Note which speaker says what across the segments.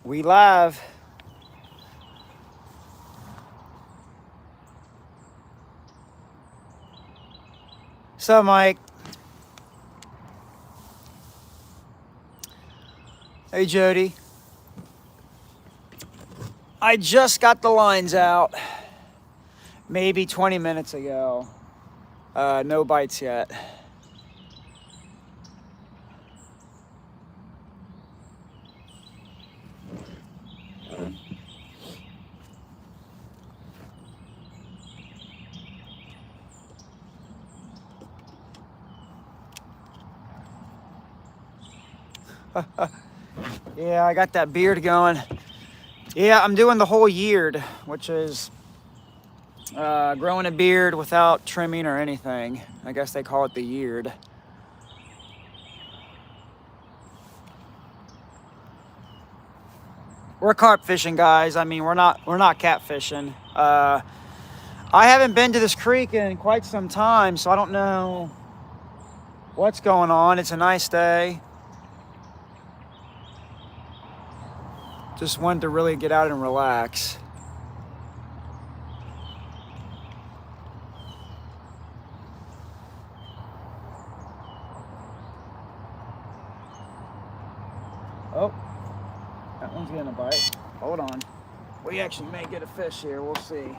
Speaker 1: We live. So, Mike. Hey, Jody. I just got the lines out maybe 20 minutes ago. No bites yet. Yeah, I got that beard going. Yeah, I'm doing the whole yeared, which is growing a beard without trimming or anything. I guess they call it the yeared. We're carp fishing, guys. I mean, we're not catfishing. I haven't been to this creek in quite some time, so I don't know what's going on. It's a nice day. Just wanted to really get out and relax. Oh, that one's getting a bite. Hold on. We actually may get a fish here. We'll see.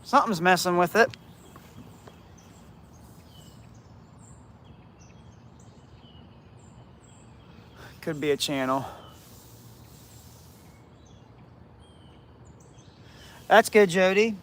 Speaker 1: Something's messing with it. Could be a channel. That's good, Jody.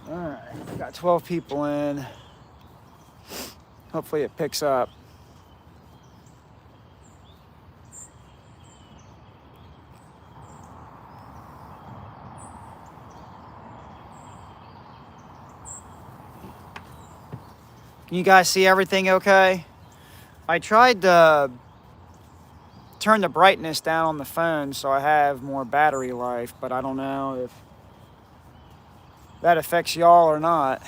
Speaker 1: All right, got 12 people in. Hopefully it picks up. Can you guys see everything okay? I tried to turn the brightness down on the phone so I have more battery life, but I don't know if that affects y'all or not.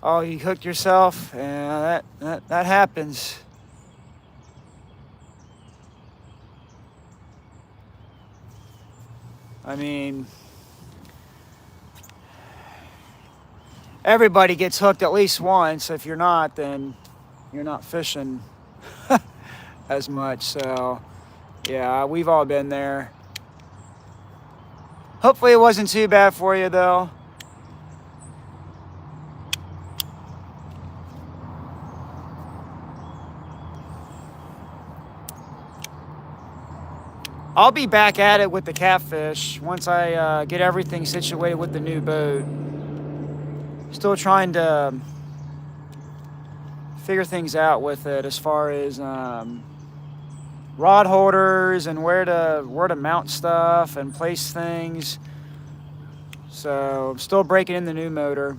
Speaker 1: Oh, you hooked yourself? Yeah, that happens. I mean, everybody gets hooked at least once. If you're not, then you're not fishing as much. So, yeah, we've all been there. Hopefully it wasn't too bad for you, though. I'll be back at it with the catfish once I get everything situated with the new boat. Still trying to figure things out with it as far as rod holders and where to mount stuff and place things. So I'm still breaking in the new motor.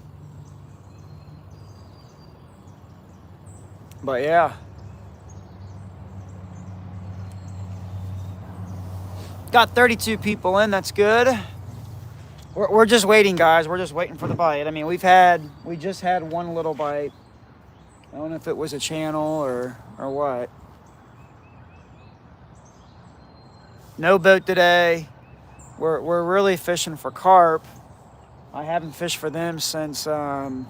Speaker 1: But yeah. Got 32 people in, that's good. We're just waiting, guys. We're just waiting for the bite. I mean, we just had one little bite. I don't know if it was a channel or what. No boat today. We're really fishing for carp. I haven't fished for them since, gosh,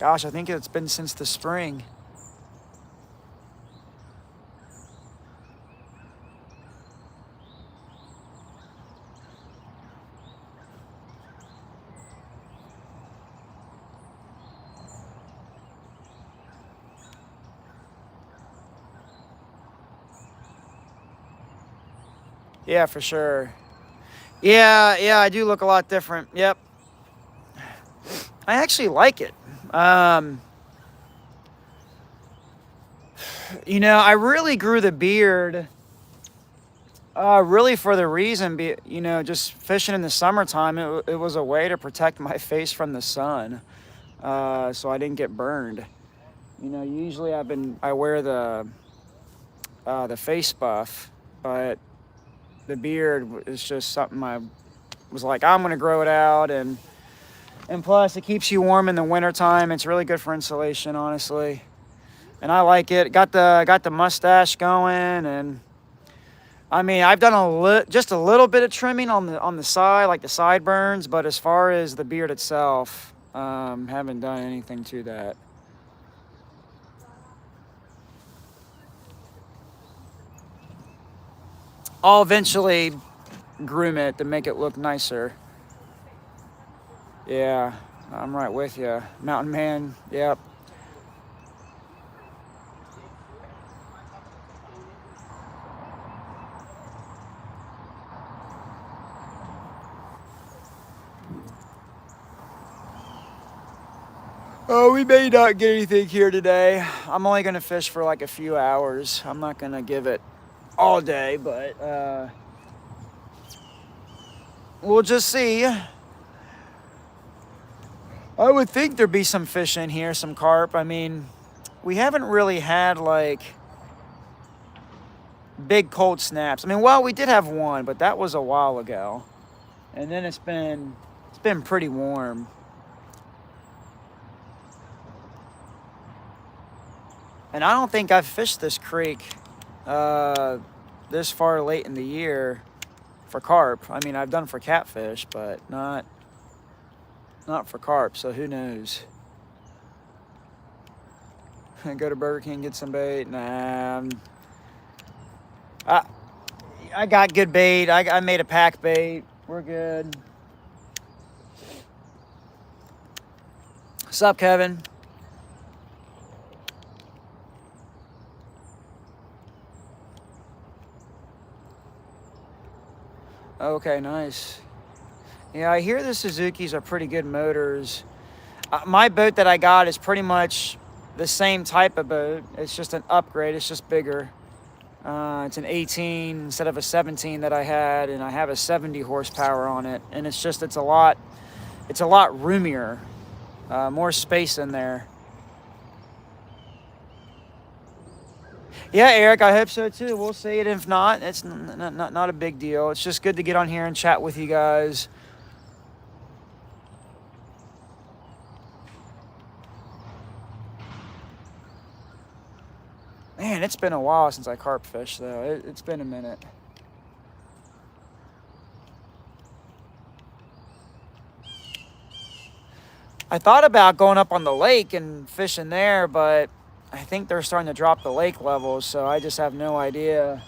Speaker 1: I think it's been since the spring. Yeah, for sure. Yeah, I do look a lot different. Yep. I actually like it. I really grew the beard really for the reason, just fishing in the summertime, it was a way to protect my face from the sun, so I didn't get burned. Usually I wear the face buff, but the beard is just something I was like, I'm gonna grow it out, and plus it keeps you warm in the wintertime. It's really good for insulation, honestly, and I like it. Got the mustache going, and I mean, I've done just a little bit of trimming on the side, like the sideburns, but as far as the beard itself, haven't done anything to that. I'll eventually groom it to make it look nicer. Yeah, I'm right with you. Mountain man, yep. Oh, we may not get anything here today. I'm only going to fish for like a few hours. I'm not going to give it all day, but we'll just see. I would think there'd be some fish in here, some carp. I mean, we haven't really had like big cold snaps. I mean, well, we did have one, but that was a while ago. And then it's been pretty warm. And I don't think I've fished this creek this far late in the year for carp. I mean, I've done for catfish, but not for carp, so who knows. Go to Burger King, get some bait. Nah. I got good bait. I made a pack bait. We're good. What's up, Kevin? Okay, nice. Yeah, I hear the Suzuki's are pretty good motors. My boat that I got is pretty much the same type of boat. It's just an upgrade. It's just bigger. It's an 18 instead of a 17 that I had, and I have a 70 horsepower on it. And it's a lot roomier, more space in there. Yeah, Eric, I hope so too. We'll see it. If not, it's not a big deal. It's just good to get on here and chat with you guys. Man, it's been a while since I carp fished, though. It's been a minute. I thought about going up on the lake and fishing there, but I think they're starting to drop the lake levels, so I just have no idea.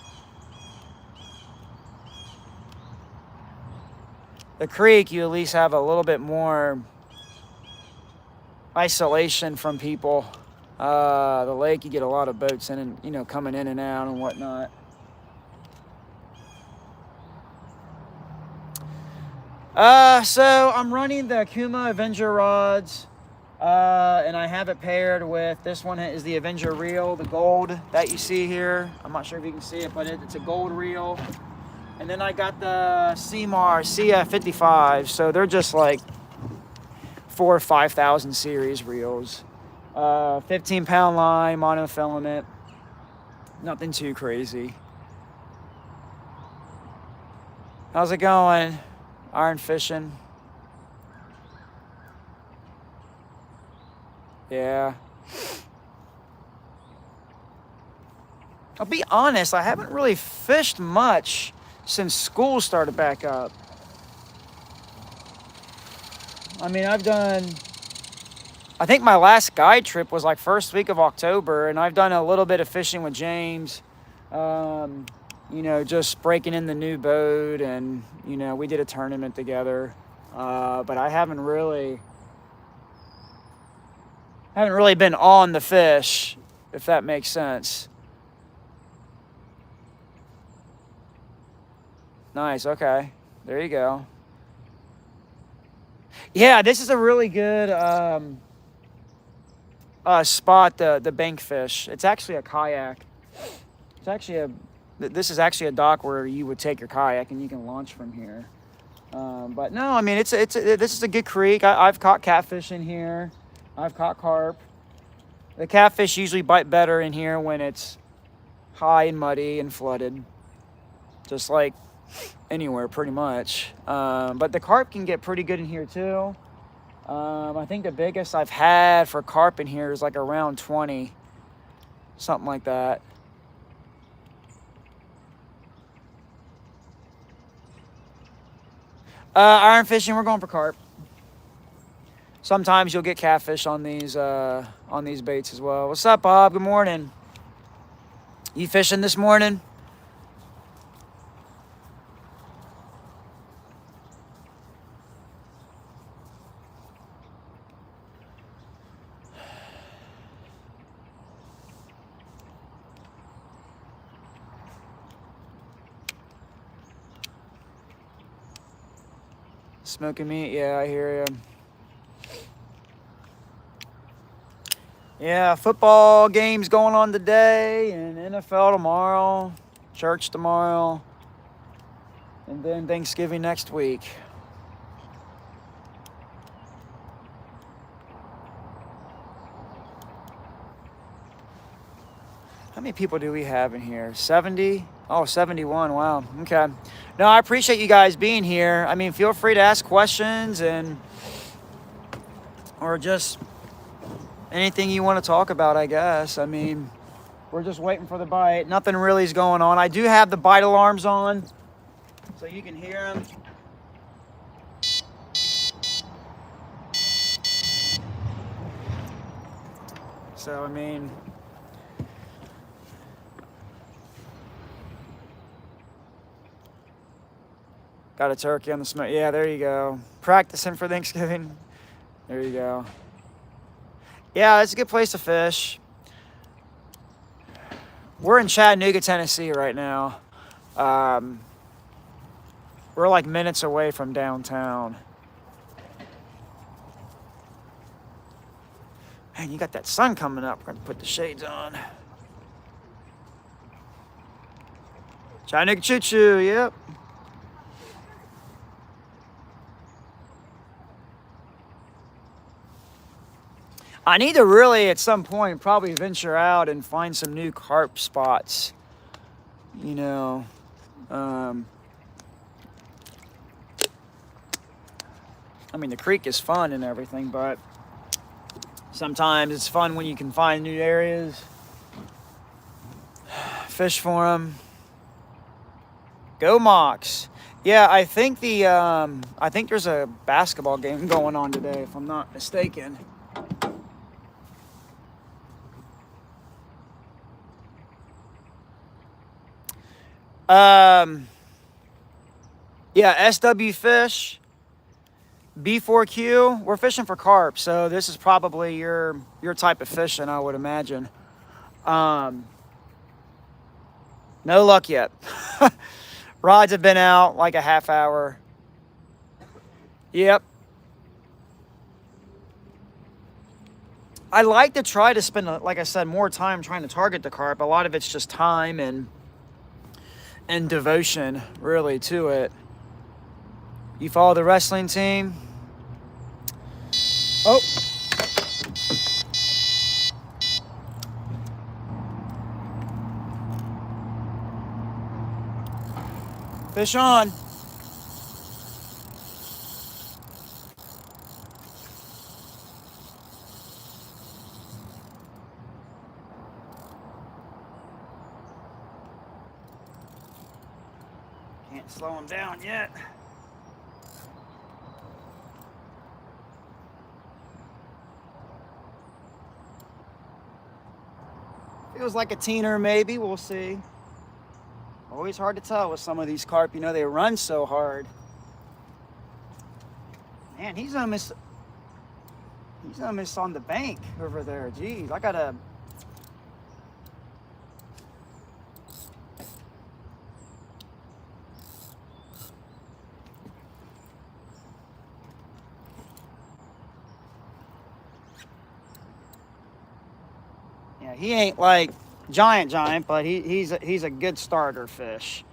Speaker 1: The creek, you at least have a little bit more isolation from people. The lake, you get a lot of boats in and, coming in and out and whatnot. So I'm running the Kuma Avenger rods, and I have it paired with, this one is the Avenger reel, the gold that you see here. I'm not sure if you can see it, but it's a gold reel. And then I got the CMAR CF55, so they're just like 4,000 or 5,000 series reels. 15-pound line, monofilament, nothing too crazy. How's it going? Iron fishing? Yeah. I'll be honest, I haven't really fished much since school started back up. I mean, I think my last guide trip was like first week of October, and I've done a little bit of fishing with James, just breaking in the new boat, and, we did a tournament together, but I haven't really been on the fish, if that makes sense. Nice. Okay. There you go. Yeah, this is a really good spot. The bank fish. It's actually a kayak. It's actually this is actually a dock where you would take your kayak and you can launch from here. But no, I mean this is a good creek. I've caught catfish in here. I've caught carp. The catfish usually bite better in here when it's high and muddy and flooded, just like anywhere pretty much. But the carp can get pretty good in here too. I think the biggest I've had for carp in here is like around 20, something like that. Iron fishing, we're going for carp. Sometimes you'll get catfish on these baits as well. What's up, Bob? Good morning. You fishing this morning? Smoking meat? Yeah, I hear you. Yeah, football games going on today, and NFL tomorrow, church tomorrow, and then Thanksgiving next week. How many people do we have in here? 70? Oh, 71. Wow. Okay. No, I appreciate you guys being here. I mean, feel free to ask questions or just anything you want to talk about, I guess. I mean, we're just waiting for the bite. Nothing really is going on. I do have the bite alarms on, so you can hear them. So, I mean, got a turkey on the smoke. Yeah, there you go. Practicing for Thanksgiving. There you go. Yeah, it's a good place to fish. We're in Chattanooga, Tennessee right now. We're like minutes away from downtown. Man, you got that sun coming up. We're gonna put the shades on. Chattanooga choo-choo, yep. I need to really, at some point, probably venture out and find some new carp spots. You know, I mean, the creek is fun and everything, but sometimes it's fun when you can find new areas, fish for them. Go Mocs. Yeah, I think I think there's a basketball game going on today, if I'm not mistaken. Yeah, SW Fish, B4Q, we're fishing for carp, so this is probably your type of fishing, I would imagine. No luck yet. Rods have been out like a half hour. Yep. I like to try to spend, like I said, more time trying to target the carp. A lot of it's just time and devotion, really, to it. You follow the wrestling team? Oh. Fish on. Can't slow him down yet. Feels like a teener, maybe. We'll see. Always hard to tell with some of these carp. You know, they run so hard. Man, he's almost on the bank over there. Geez, I gotta. Yeah, he ain't like giant, but he's a good starter fish.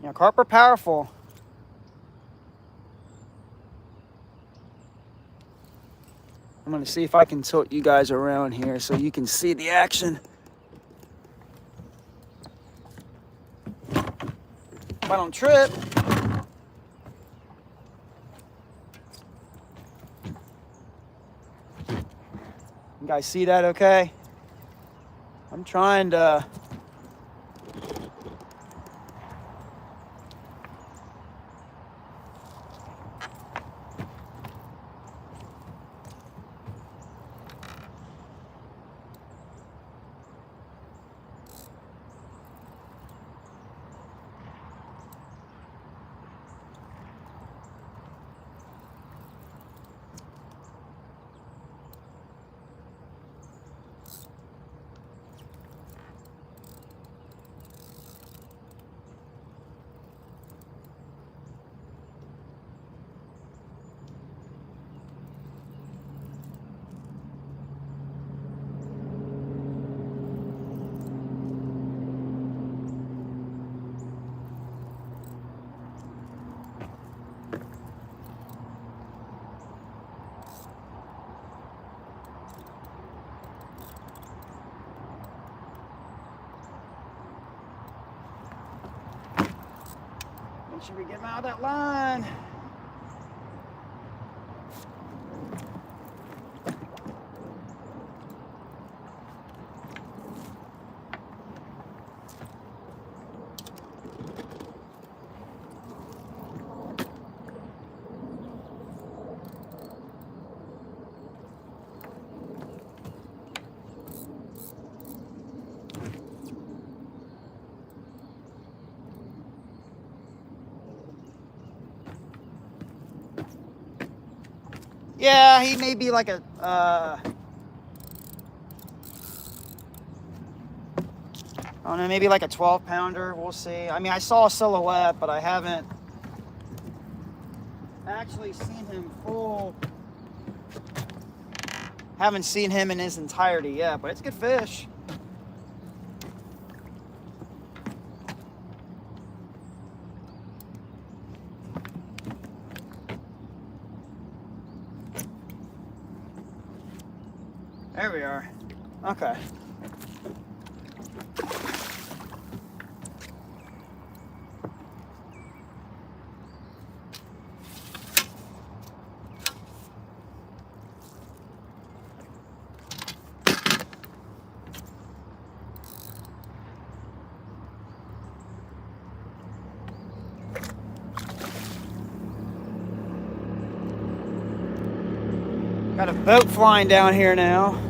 Speaker 1: Man, carp are powerful. I'm gonna see if I can tilt you guys around here so you can see the action. If I don't trip. You guys see that okay? I'm trying to... Make sure we get him out of that line. Yeah, he may be like a, I don't know, maybe like a 12-pounder. We'll see. I mean, I saw a silhouette, but I haven't actually seen him full. Haven't seen him in his entirety yet, but it's a good fish. There we are. Okay. Got a boat flying down here now.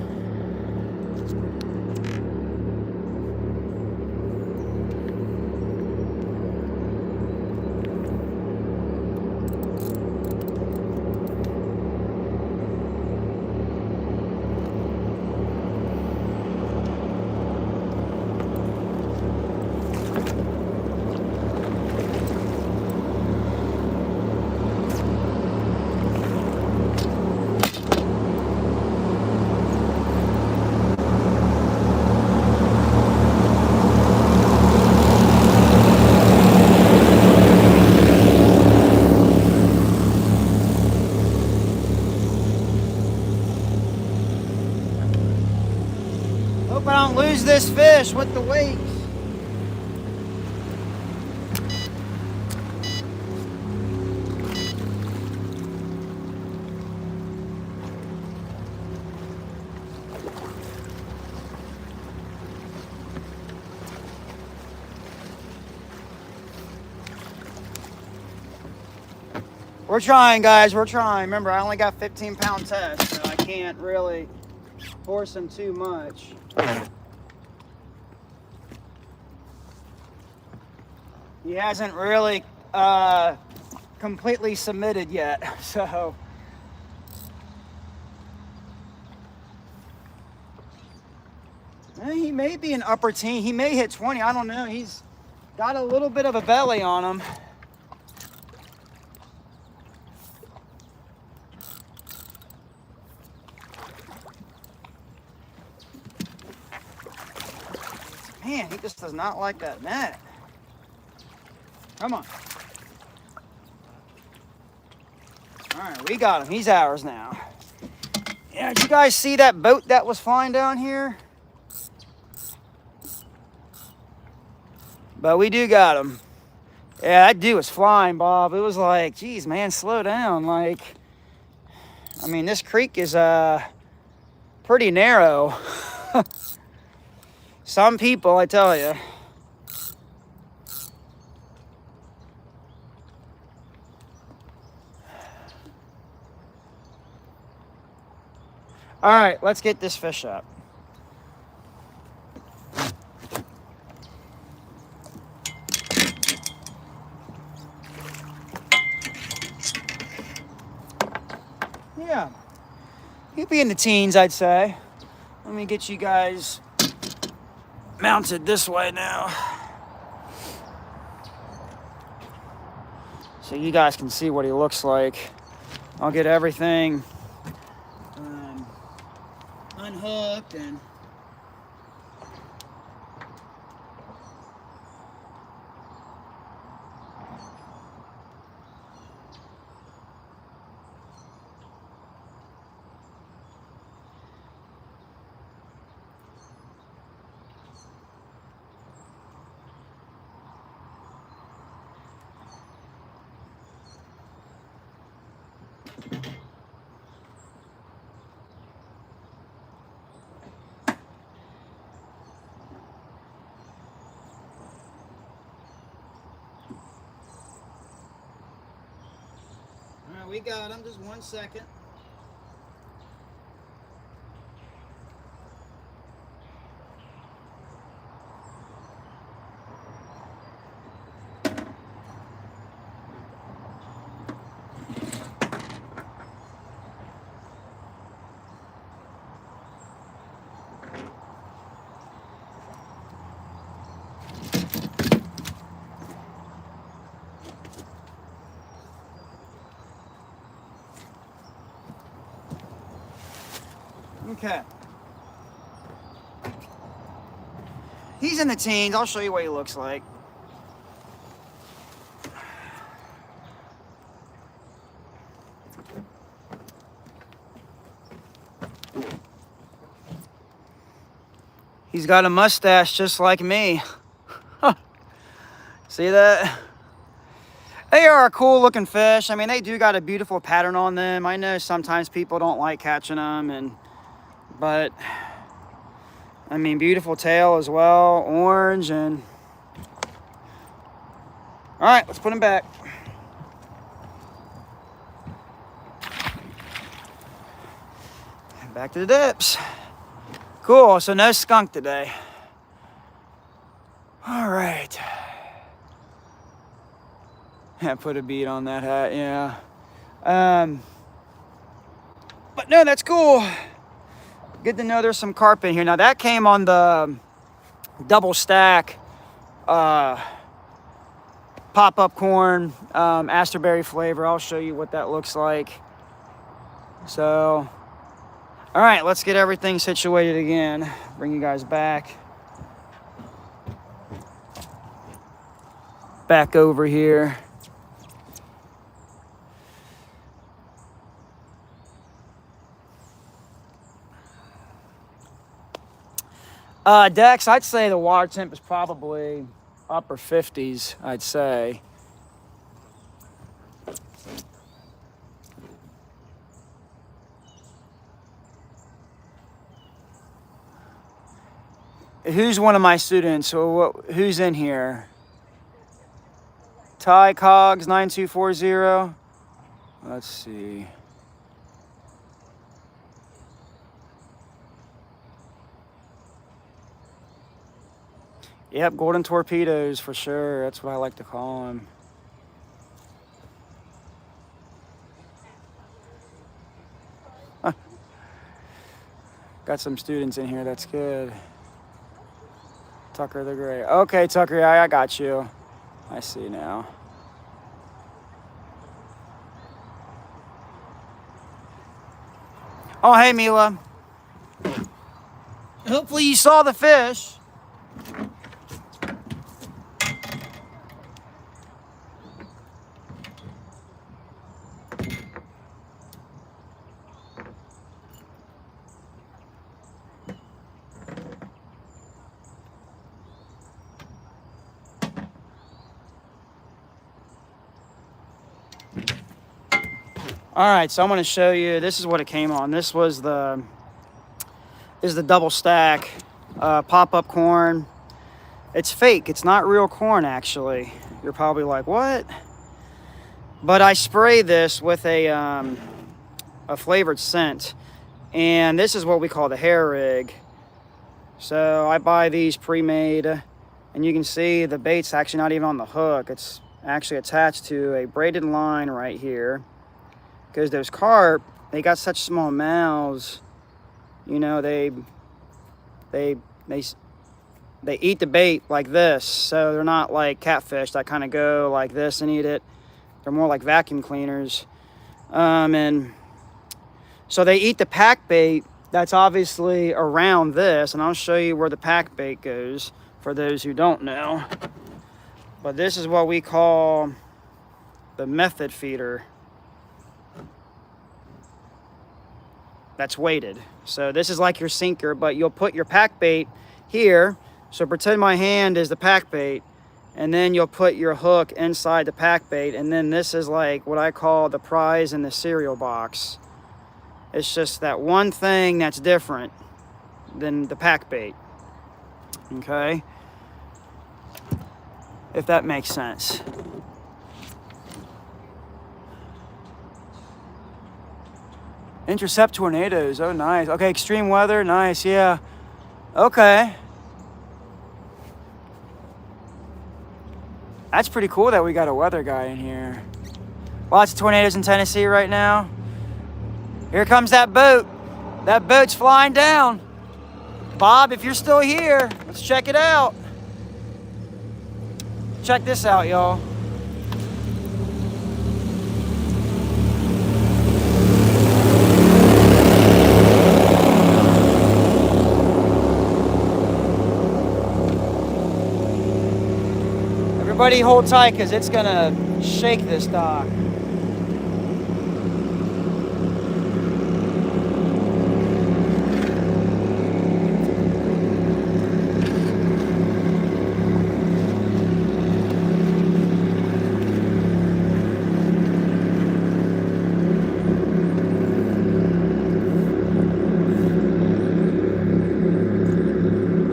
Speaker 1: Hope I don't lose this fish with the weights. We're trying, guys. We're trying. Remember, I only got 15-pound test, so I can't really force him too much. He hasn't really completely submitted yet, so. He may be an upper teen. He may hit 20. I don't know. He's got a little bit of a belly on him. Man, he just does not like that net. Come on. All right, we got him. He's ours now. Yeah, did you guys see that boat that was flying down here? But we do got him. Yeah, that dude was flying, Bob. It was like, geez, man, slow down. Like, I mean, this creek is pretty narrow. Some people, I tell you. All right, let's get this fish up. Yeah, he'd be in the teens, I'd say. Let me get you guys mounted this way now, so you guys can see what he looks like. I'll get everything unhooked and we got him. Just 1 second. Okay. He's in the teens. I'll show you what he looks like. He's got a mustache just like me. See that? They are a cool looking fish. I mean, they do got a beautiful pattern on them. I know sometimes people don't like catching them, but I mean, beautiful tail as well, orange, and all right, let's put him back. Back to the dips. Cool, so no skunk today. All right. I put a bead on that hat, yeah. But no, that's cool. Good to know there's some carp in here. Now that came on the double stack pop-up corn, asterberry flavor. I'll show you what that looks like. So, all right, let's get everything situated again. Bring you guys back over here. Dex, I'd say the water temp is probably upper 50s, I'd say. Who's one of my students? Who's in here? Ty Cogs 9240. Let's see. Yep, golden torpedoes for sure. That's what I like to call them. Got some students in here. That's good. Tucker the Gray. Okay, Tucker, I got you. I see now. Oh, hey, Mila. Hopefully you saw the fish. All right, so I'm going to show you. This is what it came on. This is the double stack pop-up corn. It's fake. It's not real corn, actually. You're probably like, what? But I spray this with a flavored scent, and this is what we call the hair rig. So I buy these pre-made, and you can see the bait's actually not even on the hook. It's actually attached to a braided line right here. Because those carp, they got such small mouths, you know, they eat the bait like this. So they're not like catfish that kind of go like this and eat it. They're more like vacuum cleaners. And so they eat the pack bait that's obviously around this. And I'll show you where the pack bait goes for those who don't know. But this is what we call the method feeder. That's weighted. So this is like your sinker, but you'll put your pack bait here. So pretend my hand is the pack bait, and then you'll put your hook inside the pack bait, and then this is like what I call the prize in the cereal box. It's just that one thing that's different than the pack bait. Okay? If that makes sense. Intercept tornadoes. Oh, nice. Okay, extreme weather. Nice, yeah. Okay. That's pretty cool that we got a weather guy in here. Lots of tornadoes in Tennessee right now. Here comes that boat. That boat's flying down. Bob, if you're still here, let's check it out. Check this out, y'all. Everybody hold tight because it's gonna shake this dock.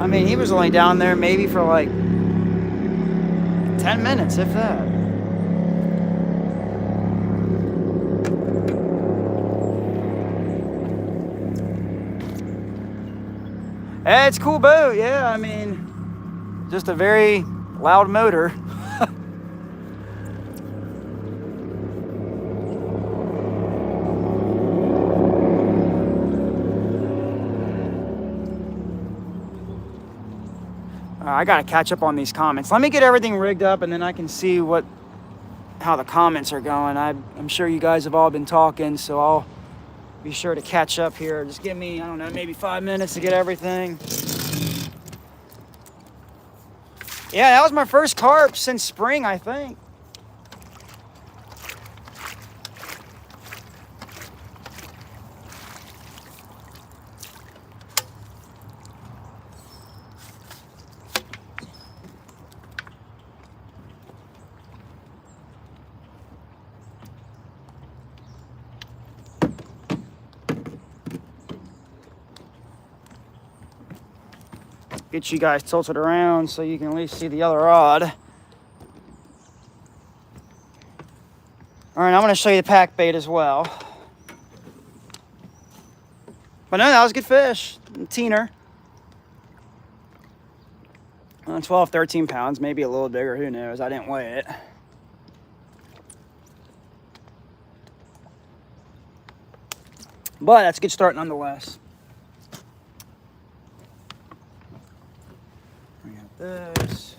Speaker 1: I mean, he was only down there maybe for like 10 minutes, if that. Hey, it's a cool boat, yeah. I mean, just a very loud motor. I gotta catch up on these comments. Let me get everything rigged up and then I can see how the comments are going. I'm sure you guys have all been talking, so I'll be sure to catch up here. Just give me, I don't know, maybe 5 minutes to get everything. Yeah, that was my first carp since spring, I think. Get you guys tilted around so you can at least see the other rod. All right, I'm gonna show you the pack bait as well. But no, that was a good fish. Teener. 12, 13 pounds, maybe a little bigger, who knows? I didn't weigh it. But that's a good start nonetheless. We got this.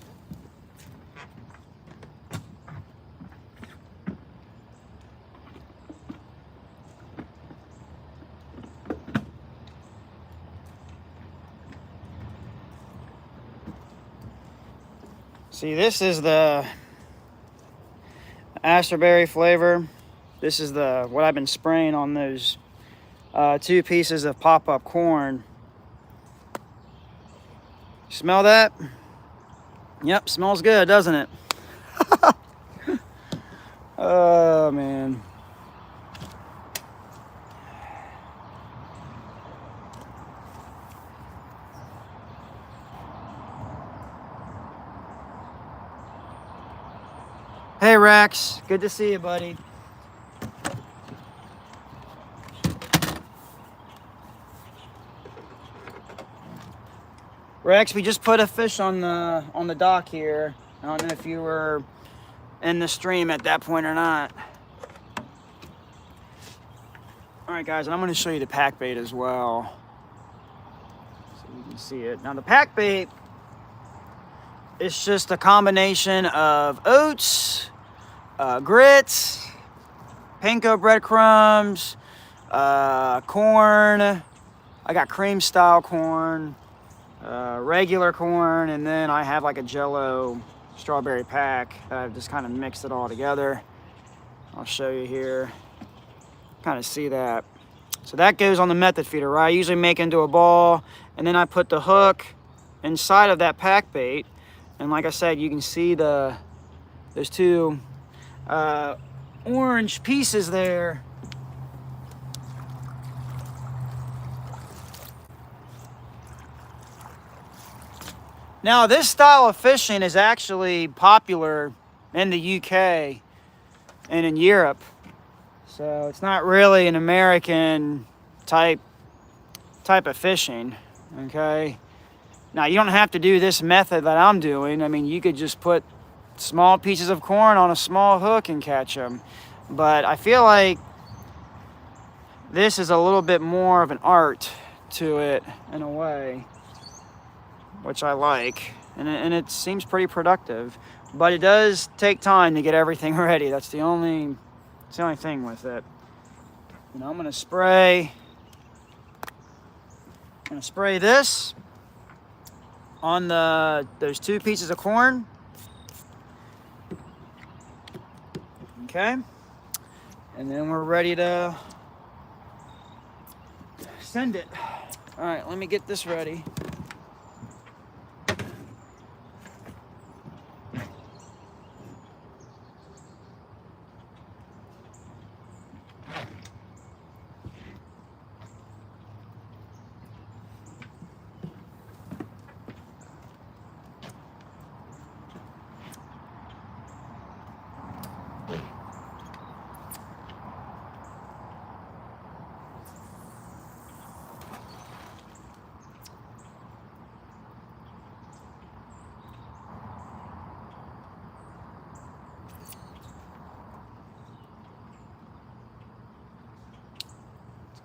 Speaker 1: See, this is the asterberry flavor. This is the what I've been spraying on those 2 pieces of pop-up corn. Smell that? Yep, smells good, doesn't it? Oh, man. Hey, Rex. Good to see you, buddy. Rex, we just put a fish on the dock here. I don't know if you were in the stream at that point or not. All right, guys, and I'm going to show you the pack bait as well, so you can see it. Now, the pack bait is just a combination of oats, grits, panko breadcrumbs, corn. I got cream style corn, regular corn, and then I have like a Jello strawberry pack that I've just kind of mixed it all together. I'll show you here. Kind of see that. So that goes on the method feeder, right? I usually make into a ball, and then I put the hook inside of that pack bait. And like I said, you can see those 2 orange pieces there. Now, this style of fishing is actually popular in the UK and in Europe. So it's not really an American type of fishing, okay? Now, you don't have to do this method that I'm doing. I mean, you could just put small pieces of corn on a small hook and catch them. But I feel like this is a little bit more of an art to it in a way, which I like. And it seems pretty productive. But it does take time to get everything ready. That's the only thing with it. You know, I'm going to spray this on those 2 pieces of corn. Okay. And then we're ready to send it. All right, let me get this ready.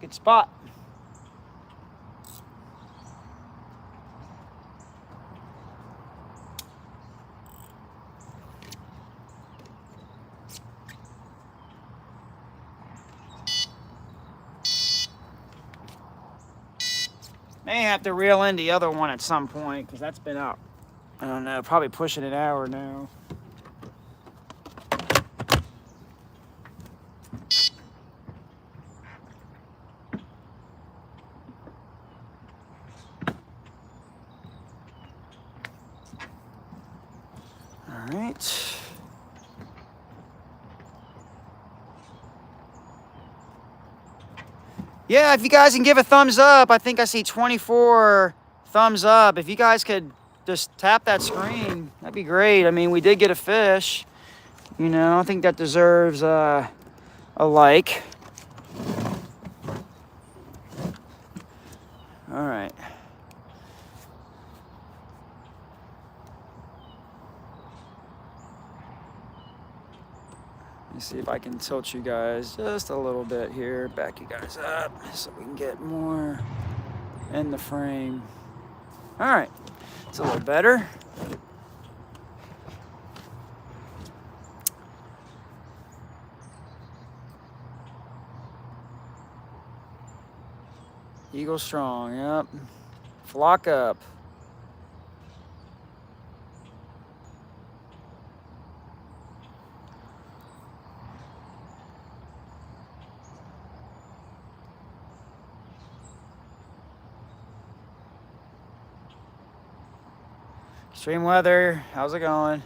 Speaker 1: Good spot. May have to reel in the other one at some point because that's been up, I don't know, probably pushing an hour now. All right. Yeah, if you guys can give a thumbs up, I think I see 24 thumbs up. If you guys could just tap that screen, that'd be great. I mean, we did get a fish. You know, I think that deserves a like. All right. Let me see if I can tilt you guys just a little bit here, back you guys up so we can get more in the frame. All right, it's a little better. Eagle strong, yep. Flock up. Extreme weather, how's it going?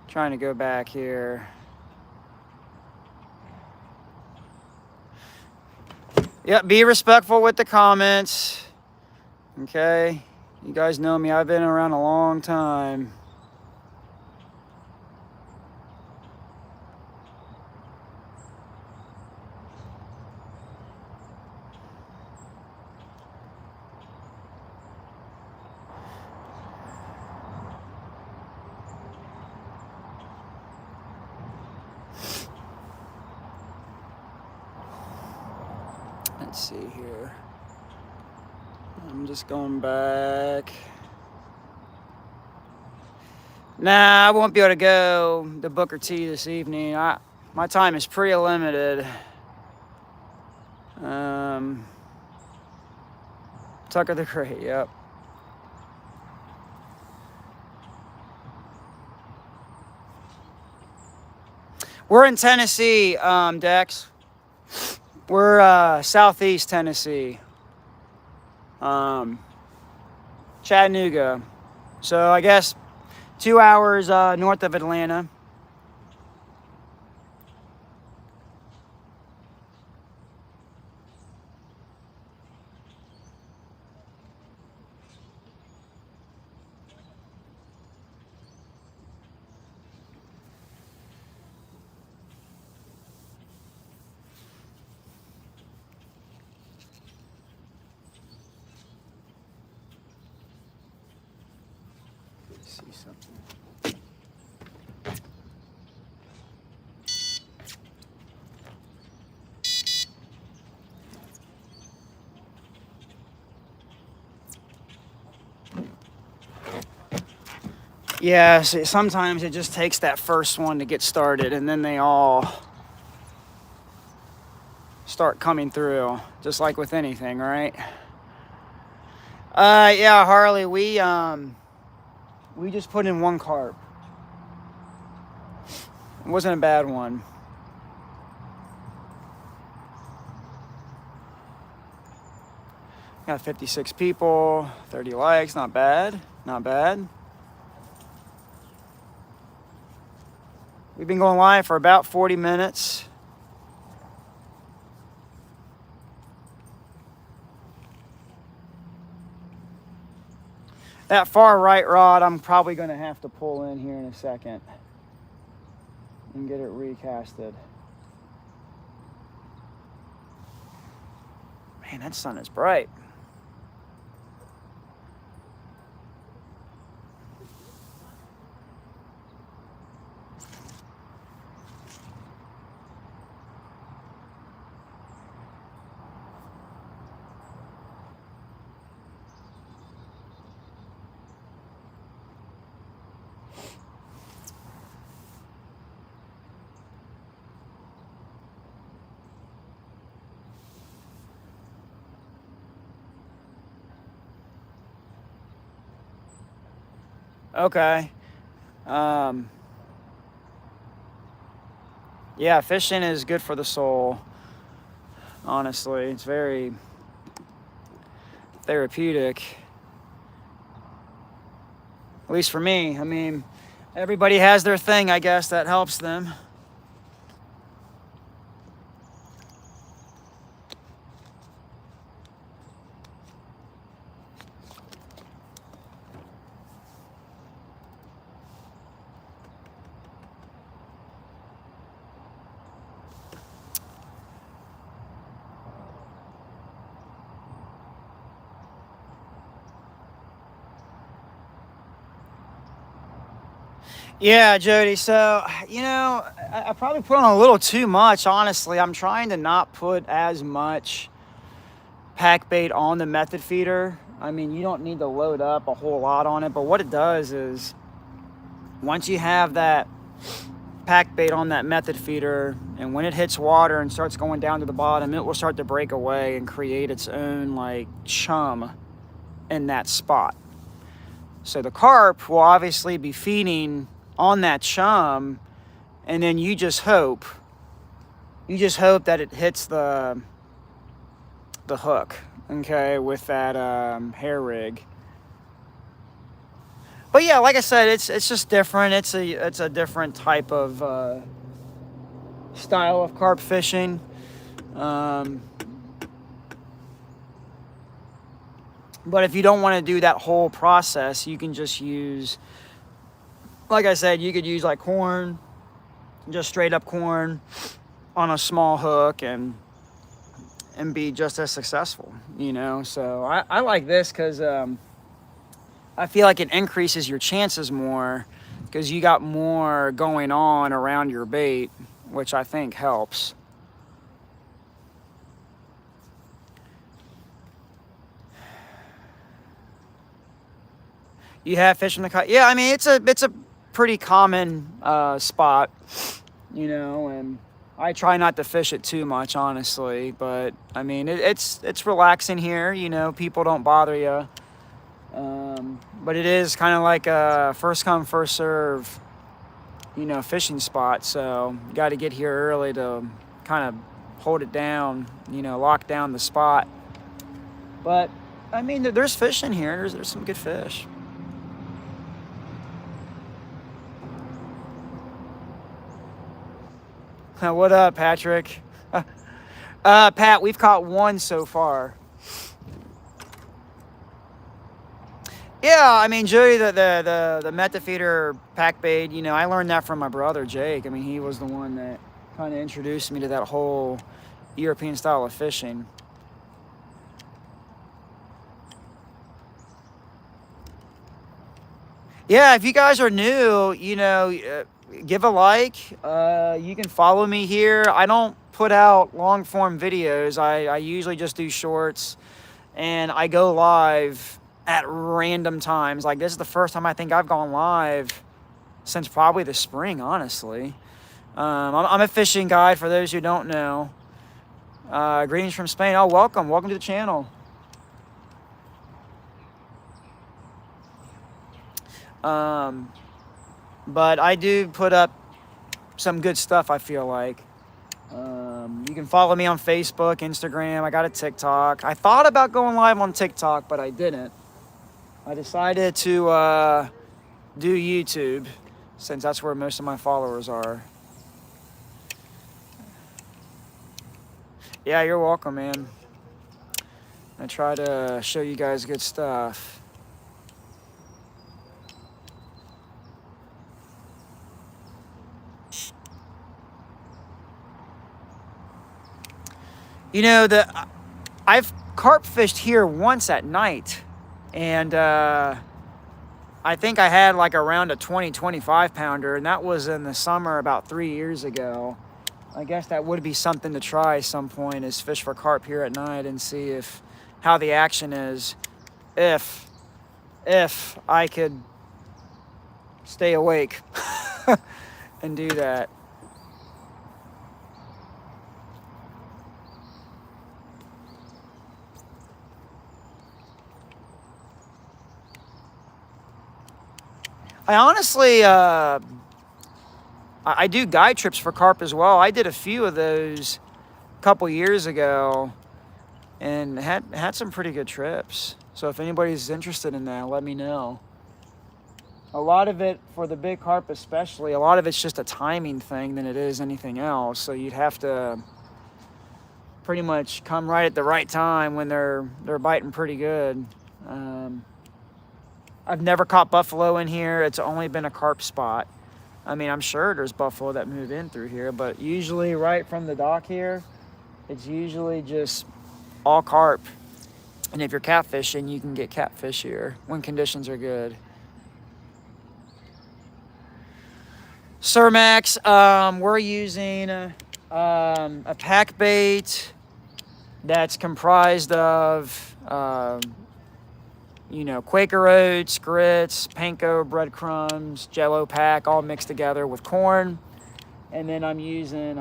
Speaker 1: Trying to go back here. Yep, be respectful with the comments. Okay, you guys know me, I've been around a long time. Let's see here. I'm just going back. Nah, I won't be able to go to Booker T this evening. My time is pretty limited. Tucker the Great, yep. We're in Tennessee, Dex. We're southeast Tennessee. Chattanooga. So I guess 2 hours north of Atlanta. See something. Yeah, see, sometimes it just takes that first one to get started, and then they all start coming through, just like with anything, right? Yeah, Harley, we just put in one carp. It wasn't a bad one. Got 56 people, 30 likes, not bad, not bad. We've been going live for about 40 minutes. That far right rod, I'm probably going to have to pull in here in a second and get it recasted. Man, that sun is bright. Okay. Yeah, fishing is good for the soul. Honestly, it's very therapeutic. At least for me. I mean, everybody has their thing, I guess, that helps them. Yeah, Jody. So, you know, I probably put on a little too much, honestly. I'm trying to not put as much pack bait on the method feeder. I mean, you don't need to load up a whole lot on it, but what it does is once you have that pack bait on that method feeder, and when it hits water and starts going down to the bottom, it will start to break away and create its own like chum in that spot. So the carp will obviously be feeding on that chum, and then you just hope that it hits the hook, okay, with that hair rig. But yeah, like I said, it's just different. It's a different type of style of carp fishing. But if you don't want to do that whole process, you can just use, like I said, you could use like corn, just straight up corn on a small hook and be just as successful, you know. So I like this because I feel like it increases your chances more because you got more going on around your bait, which I think helps. You have fish in the cut? Yeah, I mean, it's a pretty common spot, you know, and I try not to fish it too much, honestly, but I mean, it's relaxing here, you know, people don't bother you. But it is kind of like a first come, first serve, you know, fishing spot. So you got to get here early to kind of hold it down, you know, lock down the spot. But I mean, there's fish in here. There's some good fish. What up, Patrick? Pat, we've caught one so far. Yeah, I mean, Joey, the method feeder pack bait, you know, I learned that from my brother, Jake. I mean, he was the one that kind of introduced me to that whole European style of fishing. Yeah, if you guys are new, you know, give a like. You can follow me here. I don't put out long form videos. I usually just do shorts, and I go live at random times. Like this is the first time I think I've gone live since probably the spring, honestly. I'm a fishing guide for those who don't know. Greetings from Spain. Oh, welcome to the channel. But I do put up some good stuff, I feel like. You can follow me on Facebook, Instagram. I got a TikTok. I thought about going live on TikTok, but I didn't. I decided to do YouTube since that's where most of my followers are. Yeah, you're welcome, man. I try to show you guys good stuff. You know, I've carp fished here once at night, and I think I had like around a 20-25 pounder, and that was in the summer about 3 years ago. I guess that would be something to try some point, is fish for carp here at night and see how the action is, if I could stay awake and do that. I honestly, I do guide trips for carp as well. I did a few of those a couple years ago and had some pretty good trips. So if anybody's interested in that, let me know. A lot of it, for the big carp especially, a lot of it's just a timing thing than it is anything else. So you'd have to pretty much come right at the right time when they're biting pretty good. I've never caught buffalo in here. It's only been a carp spot. I mean, I'm sure there's buffalo that move in through here, but usually right from the dock here, it's usually just all carp. And if you're catfishing, you can get catfish here when conditions are good. Sir Max, we're using a pack bait that's comprised of you know, Quaker oats, grits, panko, breadcrumbs, Jello pack, all mixed together with corn. And then I'm using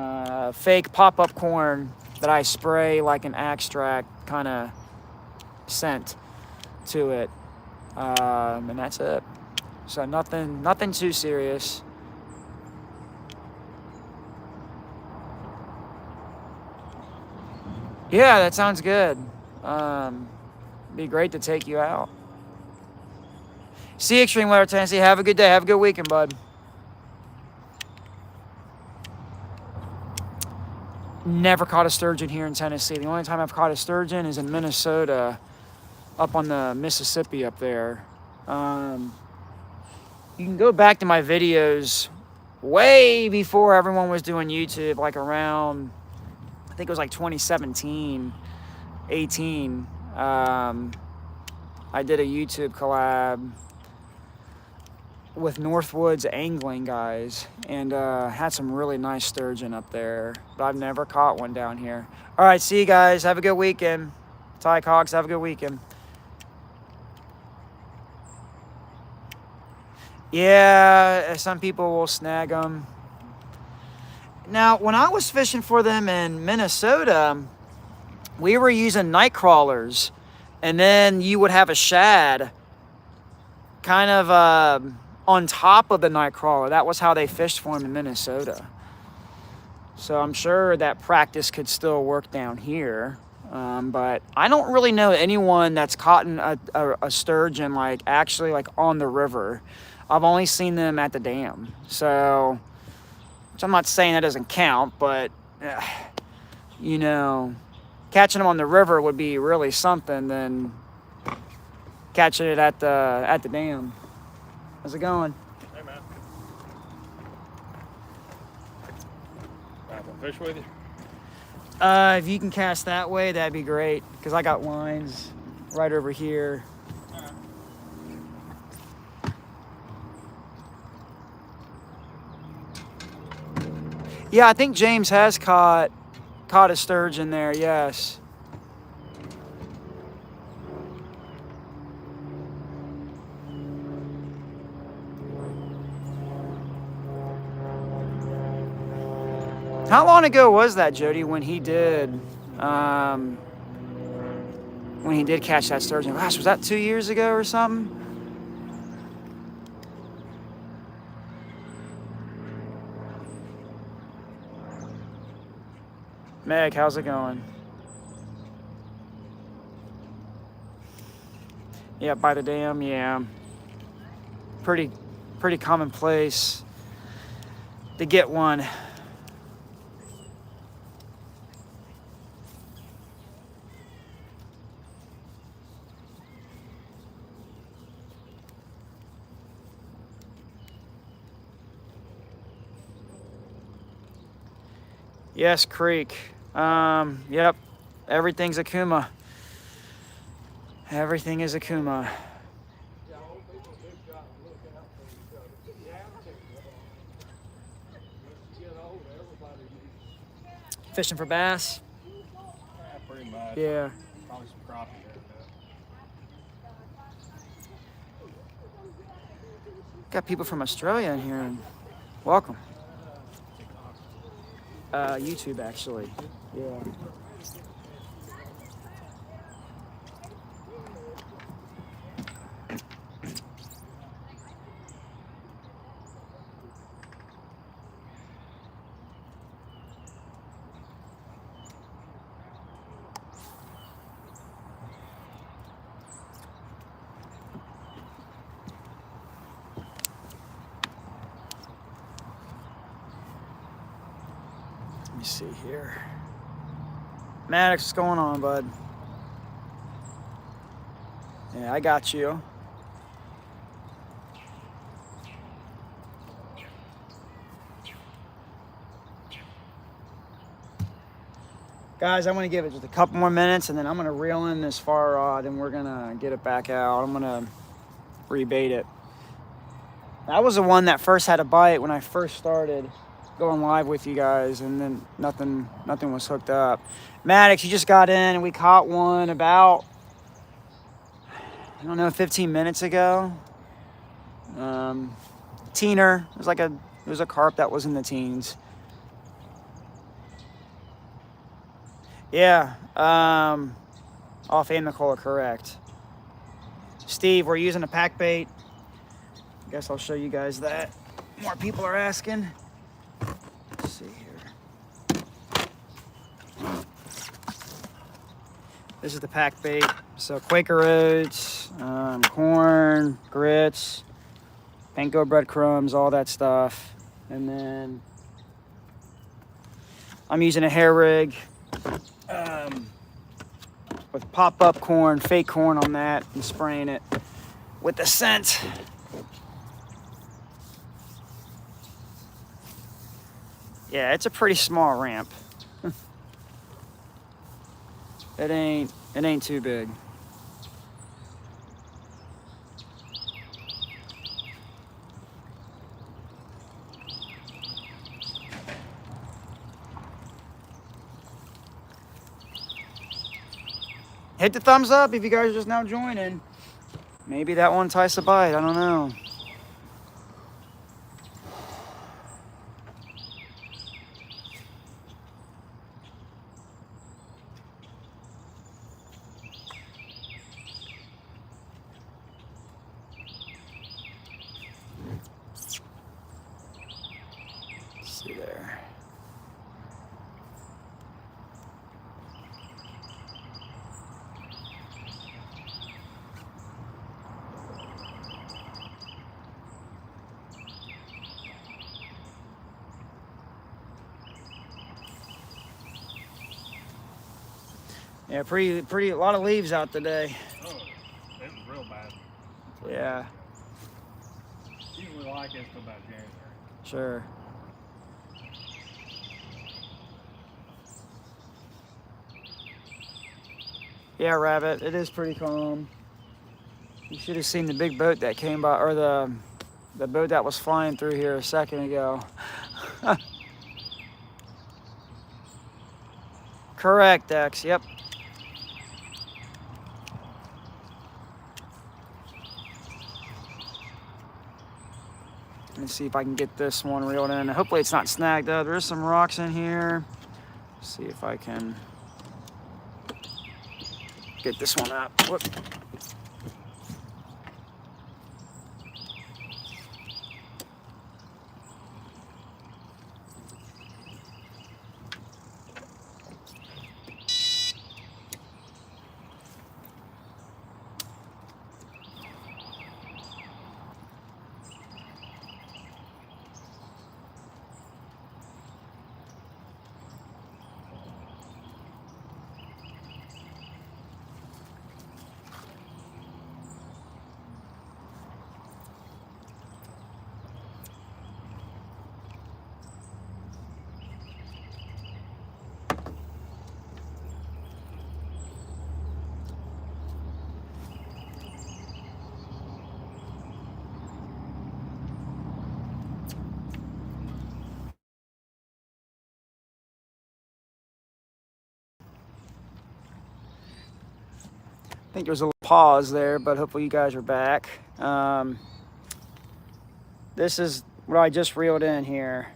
Speaker 1: fake pop-up corn that I spray like an extract kind of scent to it. And that's it. So nothing too serious. Yeah, that sounds good. Be great to take you out. See you, Extreme Weather Tennessee. Have a good day. Have a good weekend, bud. Never caught a sturgeon here in Tennessee. The only time I've caught a sturgeon is in Minnesota, up on the Mississippi up there. You can go back to my videos way before everyone was doing YouTube, like around, I think it was like 2017, 18. I did a YouTube collab with Northwoods Angling guys, and had some really nice sturgeon up there, but I've never caught one down here. All right, see you guys. Have a good weekend. Ty Cox, have a good weekend. Yeah, some people will snag them. Now, when I was fishing for them in Minnesota, we were using night crawlers, and then you would have a shad kind of on top of the night crawler. That was how they fished for them in Minnesota. So I'm sure that practice could still work down here. But I don't really know anyone that's caught a sturgeon like actually like on the river. I've only seen them at the dam. So, which I'm not saying that doesn't count, but you know, catching them on the river would be really something than catching it at the dam. How's it going?
Speaker 2: Hey, man. Have a fish with you?
Speaker 1: If you can cast that way, that'd be great, because I got lines right over here. Yeah, I think James has caught a sturgeon there, yes. How long ago was that, Jody, when he did catch that sturgeon? Gosh, was that 2 years ago or something? Meg, how's it going? Yeah, by the dam, yeah. Pretty commonplace to get one. Yes, Creek. Yep. Everything's Akuma. Everything is Akuma. Fishing for bass?
Speaker 2: Yeah, pretty much.
Speaker 1: Yeah.
Speaker 2: Probably some crappie here.
Speaker 1: Got people from Australia in here, and welcome. YouTube, actually. Yeah. Let me see here. Maddox, what's going on, bud? Yeah, I got you. Guys, I want to give it just a couple more minutes, and then I'm going to reel in this far rod, and we're going to get it back out. I'm going to rebait it. That was the one that first had a bite when I first started going live with you guys, and then nothing was hooked up. Maddox, you just got in, and we caught one about, I don't know, 15 minutes ago. Teener. It was a carp that was in the teens. Yeah. Off Amicola, correct. Steve, we're using a pack bait. I guess I'll show you guys that. More people are asking. Let's see here. This is the pack bait. So Quaker oats, corn, grits, panko breadcrumbs, all that stuff. And then I'm using a hair rig with pop-up corn, fake corn on that, and spraying it with the scent. Yeah, it's a pretty small ramp. It ain't too big. Hit the thumbs up if you guys are just now joining. Maybe that one enticed a bite, I don't know. Let's see there. Yeah, pretty, a lot of leaves out today.
Speaker 2: Oh, it was real bad.
Speaker 1: Yeah,
Speaker 2: Usually like it till about January.
Speaker 1: sure. Yeah, Rabbit, it is pretty calm. You should have seen the big boat that came by, or the boat that was flying through here a second ago. Correct, X, yep. Let me see if I can get this one reeled in. Hopefully it's not snagged up. There's some rocks in here. See if I can get this one up. Whoop. I think there was a little pause there, but hopefully you guys are back. This is what I just reeled in here.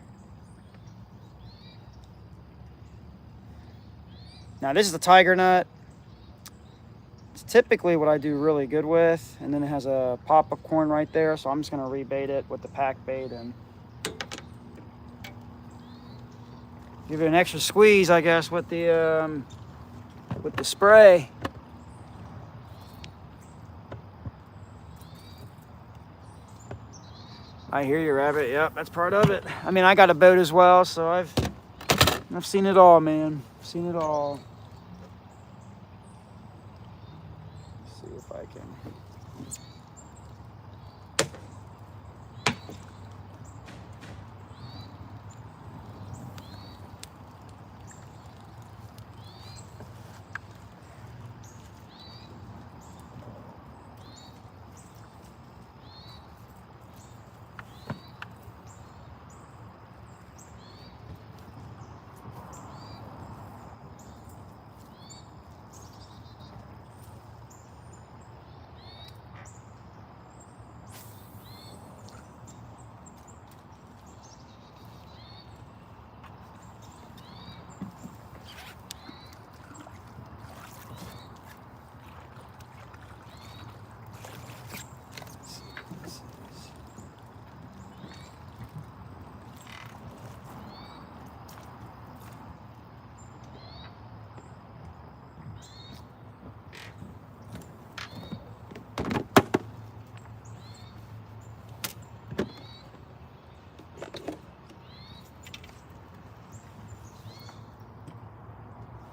Speaker 1: Now this is the tiger nut. It's typically what I do really good with, and then it has a pop of corn right there, so I'm just gonna rebait it with the pack bait and give it an extra squeeze, I guess, with the spray. I hear you, Rabbit. Yep, that's part of it. I mean, I got a boat as well, so I've seen it all, man. I've seen it all. Let's see if I can.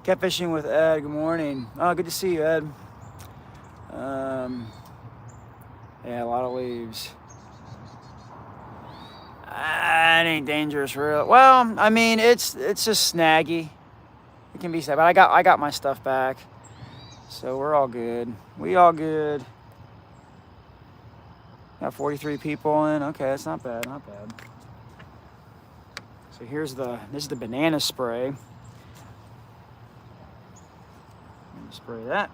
Speaker 1: Catfishing with Ed. Good morning. Oh, good to see you, Ed. Yeah, a lot of leaves. It ain't dangerous, real. Well, I mean, it's just snaggy. It can be sad, but I got my stuff back, so we're all good. We all good. Got 43 people in. Okay, that's not bad, not bad. So this is the banana spray. I'm gonna spray that.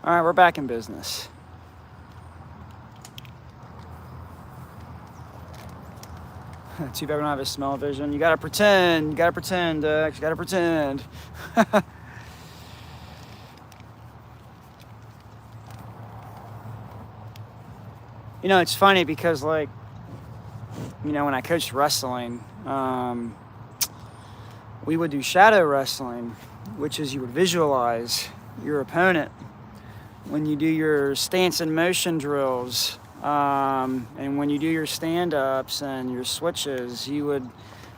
Speaker 1: All right, we're back in business. Too bad we don't have a smell vision. You gotta pretend, Dex, you gotta pretend. You know, it's funny because, like, you know, when I coached wrestling, we would do shadow wrestling, which is you would visualize your opponent when you do your stance and motion drills, and when you do your stand-ups and your switches, you would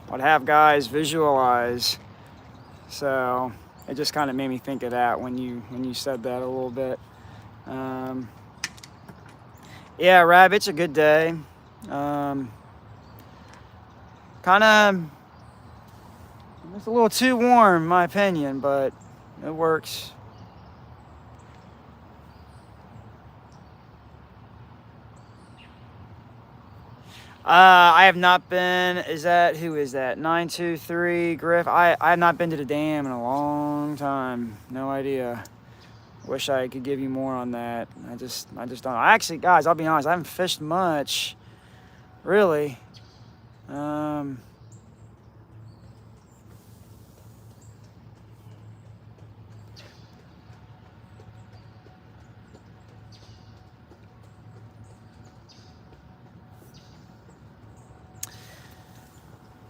Speaker 1: have guys visualize. So it just kind of made me think of that when you said that a little bit. Yeah, Rab, it's a good day. Kind of, it's a little too warm in my opinion, but it works. I have not been. Who is that? 923 Griff. I have not been to the dam in a long time. No idea. Wish I could give you more on that. I just don't. Actually, guys, I'll be honest. I haven't fished much, really.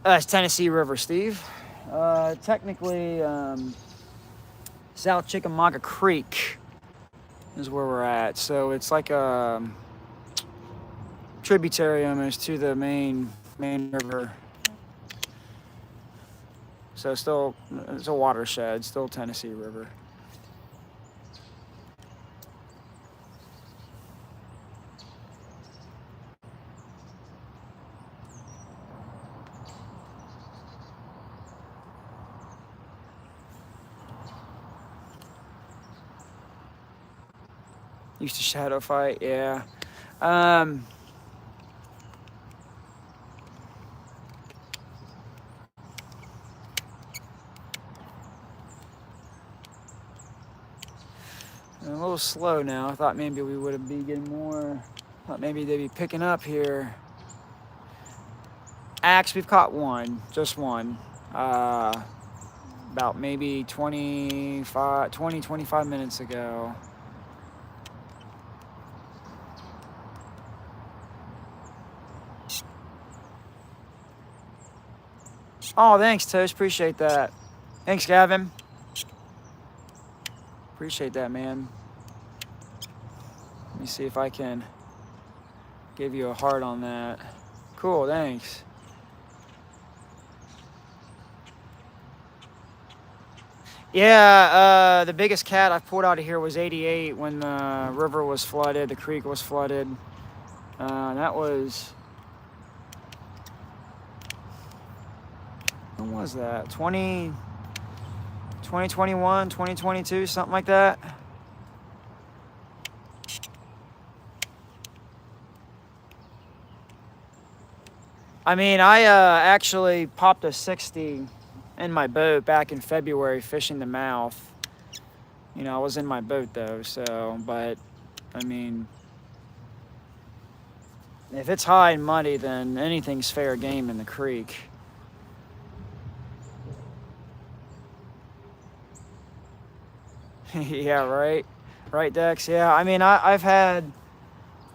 Speaker 1: It's Tennessee River, Steve. Technically, South Chickamauga Creek is where we're at. So it's like a tributary almost to the main river. So still, it's a watershed, still Tennessee River. Used to shadow fight, yeah. A little slow now. I thought maybe we would be getting more. Thought maybe they'd be picking up here. Axe, we've caught one, just one. About maybe 25 minutes ago. Oh, thanks, Toast. Appreciate that. Thanks, Gavin. Appreciate that, man. Let me see if I can give you a heart on that. Cool, thanks. Yeah, the biggest cat I've pulled out of here was 88 when the river was flooded, the creek was flooded. That was, when was that? 2021, 2022, something like that. I mean, I actually popped a 60 in my boat back in February fishing the mouth. You know, I was in my boat though, so, but, I mean, if it's high and muddy, then anything's fair game in the creek. Yeah, right? Right, Dex? Yeah, I mean, I've had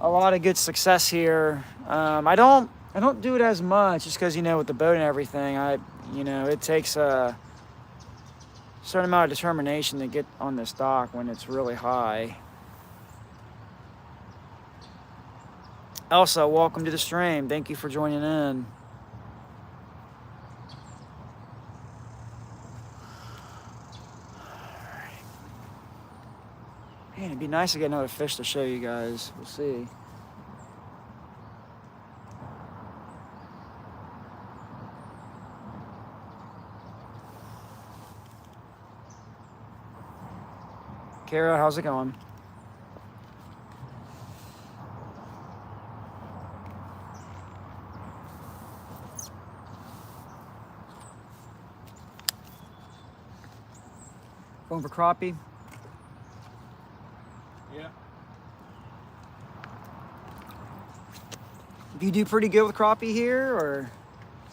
Speaker 1: a lot of good success here. I don't do it as much just because, you know, with the boat and everything, you know, it takes a certain amount of determination to get on this dock when it's really high. Elsa, welcome to the stream. Thank you for joining in. Man, it'd be nice to get another fish to show you guys. We'll see. Kara, how's it going? Going for crappie?
Speaker 2: Yeah.
Speaker 1: Do you do pretty good with crappie here, or?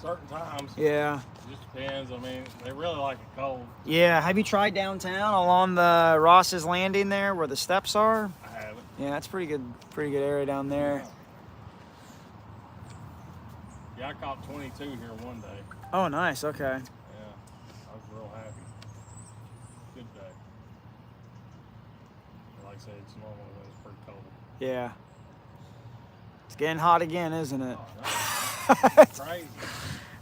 Speaker 2: Certain times.
Speaker 1: Yeah.
Speaker 2: It just depends. I mean, they really like it cold.
Speaker 1: Yeah. Have you tried downtown along the Ross's Landing there, where the steps are?
Speaker 2: I haven't.
Speaker 1: Yeah, that's pretty good area down there.
Speaker 2: Yeah, I caught 22 here one day.
Speaker 1: Oh, nice. Okay.
Speaker 2: Yeah, I was real happy. Good day. Like I said, it's normal when it's pretty cold.
Speaker 1: Yeah. It's getting hot again, isn't it?
Speaker 2: Oh, no. It's crazy.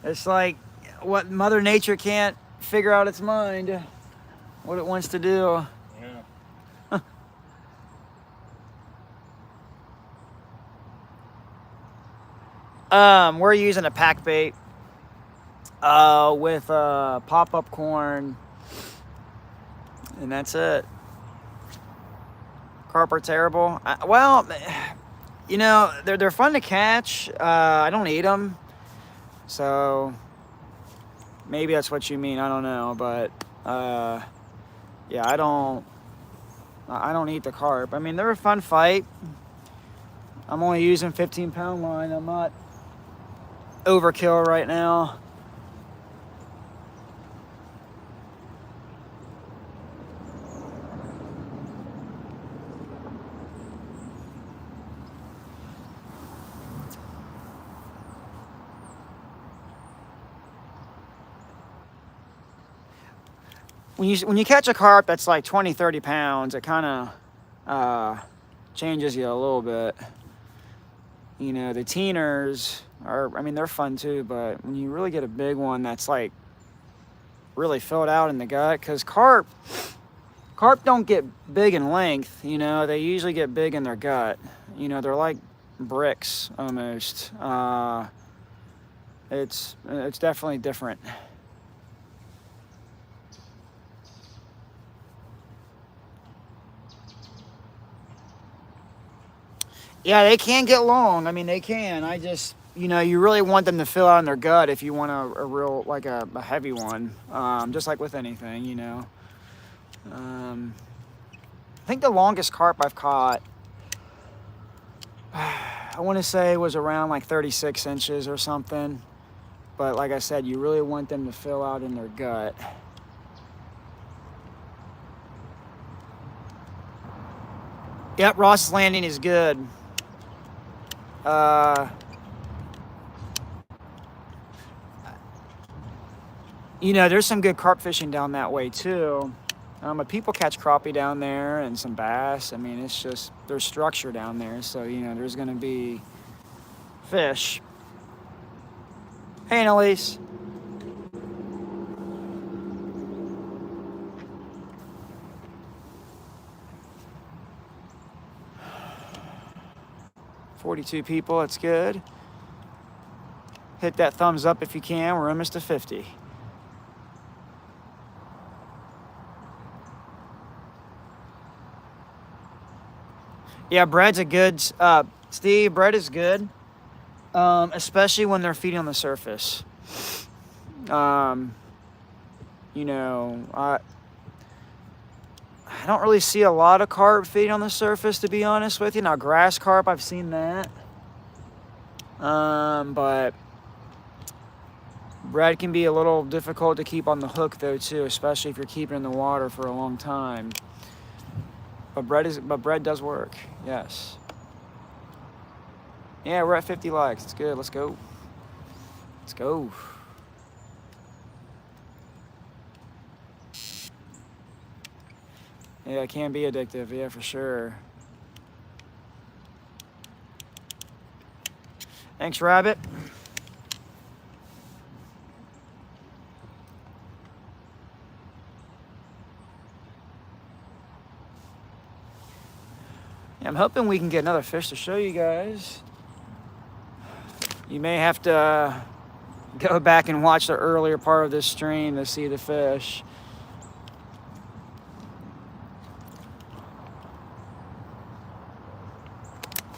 Speaker 1: It's like what Mother Nature can't figure out its mind, what it wants to do.
Speaker 2: Yeah.
Speaker 1: We're using a pack bait with pop-up corn, and that's it. Carp are terrible. Well, you know, they're fun to catch. I don't eat them, so maybe that's what you mean. I don't know, but yeah, I don't eat the carp. I mean, they're a fun fight. I'm only using 15-pound line. I'm not overkill right now. When you catch a carp that's like 20, 30 pounds, it kind of changes you a little bit. You know, the teeners are, I mean, they're fun too, but when you really get a big one that's like really filled out in the gut, because carp don't get big in length, you know, they usually get big in their gut. You know, they're like bricks almost. It's definitely different. Yeah, they can get long. I mean, they can. I just, you know, you really want them to fill out in their gut if you want a real, like a heavy one. Just like with anything, you know. I think the longest carp I've caught, I want to say was around like 36 inches or something. But like I said, you really want them to fill out in their gut. Yep, Ross's Landing is good. You know, there's some good carp fishing down that way too. But people catch crappie down there and some bass. I mean, it's just, there's structure down there. So, you know, there's going to be fish. Hey, Annalise. 42 people, that's good. Hit that thumbs up if you can. We're almost to 50. Yeah, bread's a good, Steve, bread is good, especially when they're feeding on the surface. You know, I don't really see a lot of carp feeding on the surface, to be honest with you. Now, grass carp, I've seen that. But bread can be a little difficult to keep on the hook, though, too, especially if you're keeping it in the water for a long time. But bread does work, yes. Yeah, we're at 50 likes. It's good. Let's go. Let's go. Yeah, it can be addictive. Yeah, for sure. Thanks, Rabbit. Yeah, I'm hoping we can get another fish to show you guys. You may have to go back and watch the earlier part of this stream to see the fish.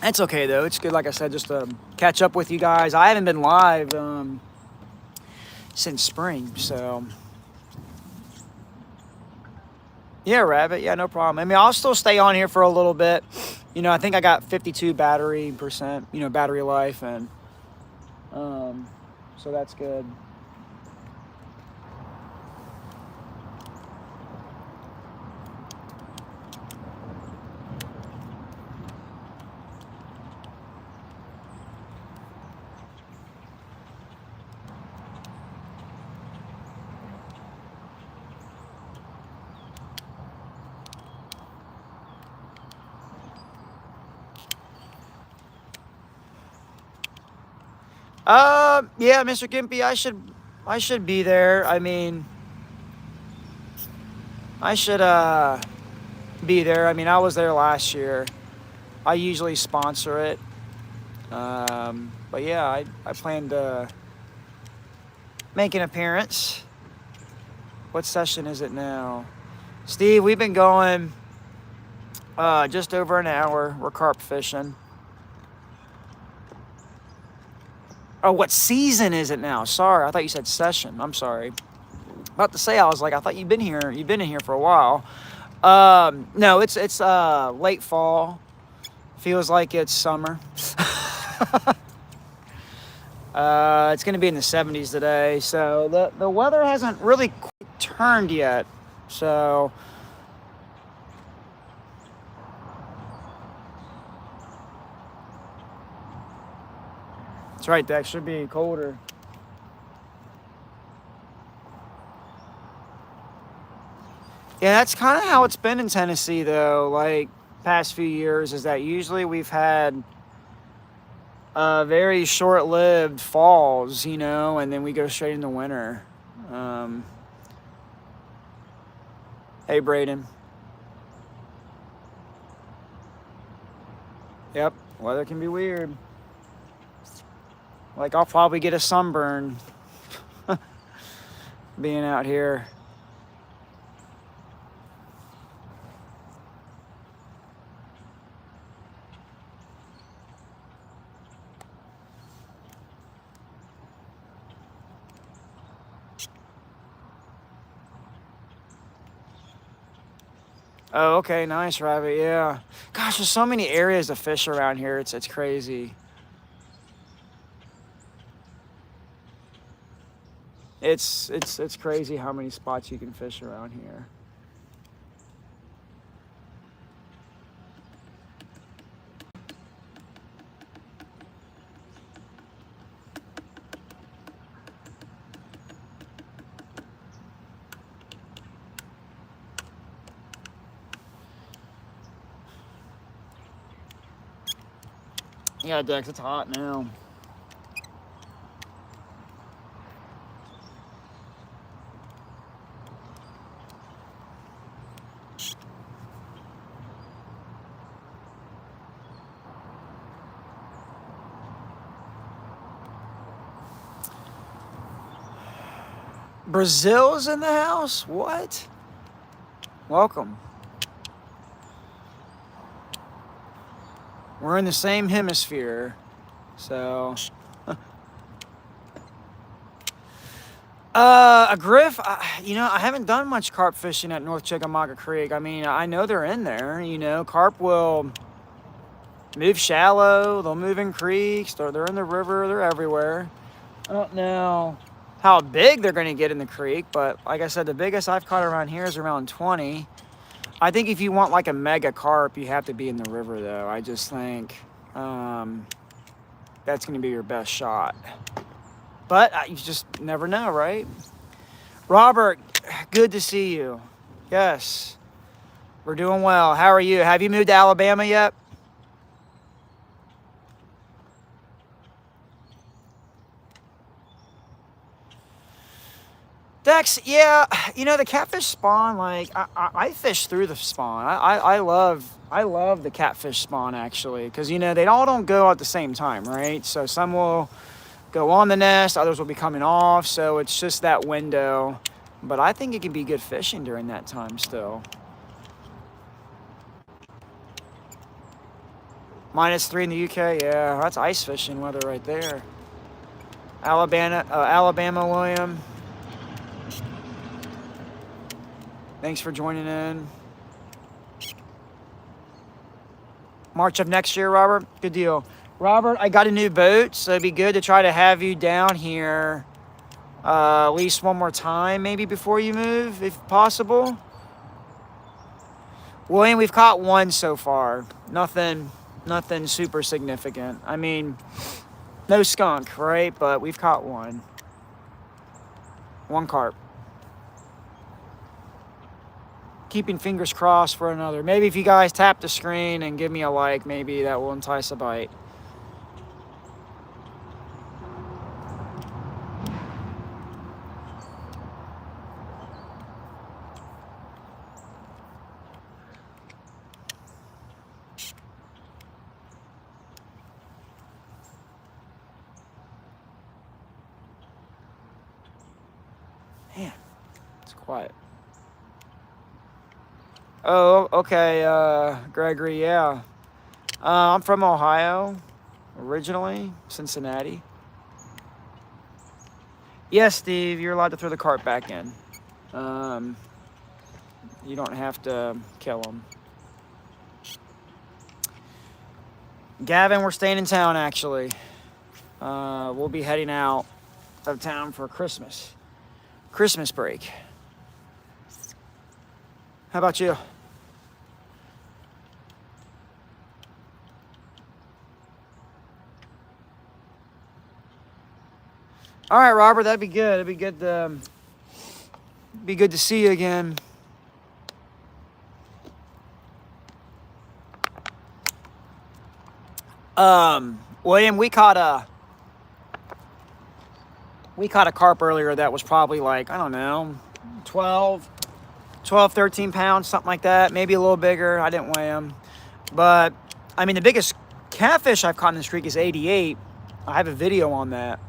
Speaker 1: That's okay, though. It's good, like I said, just to catch up with you guys. I haven't been live since spring, so... Yeah, Rabbit. Yeah, no problem. I mean, I'll still stay on here for a little bit. You know, I think I got 52 battery percent, you know, battery life, and so that's good. Yeah, Mr. Gimpy, I should be there. I mean, I should be there. I mean, I was there last year. I usually sponsor it. But yeah, I plan to make an appearance. What session is it now? Steve, we've been going just over an hour. We're carp fishing. Oh, what season is it now? Sorry, I thought you said session. I'm sorry. About to say, I was like, I thought you've been here. You've been in here for a while. No, it's late fall. Feels like it's summer. It's gonna be in the 70s today, so the weather hasn't really quite turned yet. So that's right. That should be colder. Yeah, that's kind of how it's been in Tennessee, though. Like past few years, is that usually we've had very short-lived falls, you know, and then we go straight into winter. Hey, Braden. Yep, weather can be weird. Like, I'll probably get a sunburn being out here. Oh, okay, nice, Rabbit, yeah. Gosh, there's so many areas to fish around here, it's crazy. It's crazy how many spots you can fish around here. Yeah, Dex, it's hot now. Brazil's in the house? What? Welcome. We're in the same hemisphere, so. A griff, you know, I haven't done much carp fishing at North Chickamauga Creek. I mean, I know they're in there, you know. Carp will move shallow, they'll move in creeks, they're in the river, they're everywhere. I don't know how big they're going to get in the creek, but like I said, the biggest I've caught around here is around 20. I think if you want like a mega carp, you have to be in the river, though. I just think that's going to be your best shot. But you just never know, right? Robert, good to see you. Yes, we're doing well. How are you? Have you moved to Alabama yet? Dex, yeah, you know, the catfish spawn, like, I fish through the spawn. I love the catfish spawn, actually, because, you know, they all don't go at the same time, right? So some will go on the nest, others will be coming off, so it's just that window. But I think it can be good fishing during that time still. -3 in the UK, yeah, that's ice fishing weather right there. Alabama, William. Thanks for joining in. March of next year, Robert? Good deal. Robert, I got a new boat, so it'd be good to try to have you down here at least one more time, maybe before you move, if possible. William, we've caught one so far. Nothing super significant. I mean, no skunk, right? But we've caught one. One carp. Keeping fingers crossed for another. Maybe if you guys tap the screen and give me a like, maybe that will entice a bite. Man, it's quiet. Oh, okay, Gregory, yeah. I'm from Ohio, originally, Cincinnati. Yes, Steve, you're allowed to throw the carp back in. You don't have to kill them. Gavin, we're staying in town, actually. We'll be heading out of town for Christmas break. How about you? All right, Robert, that'd be good. It'd be good to see you again. William, we caught a carp earlier that was probably like, I don't know, 12, 13 pounds, something like that. Maybe a little bigger. I didn't weigh them. But, I mean, the biggest catfish I've caught in the streak is 88. I have a video on that.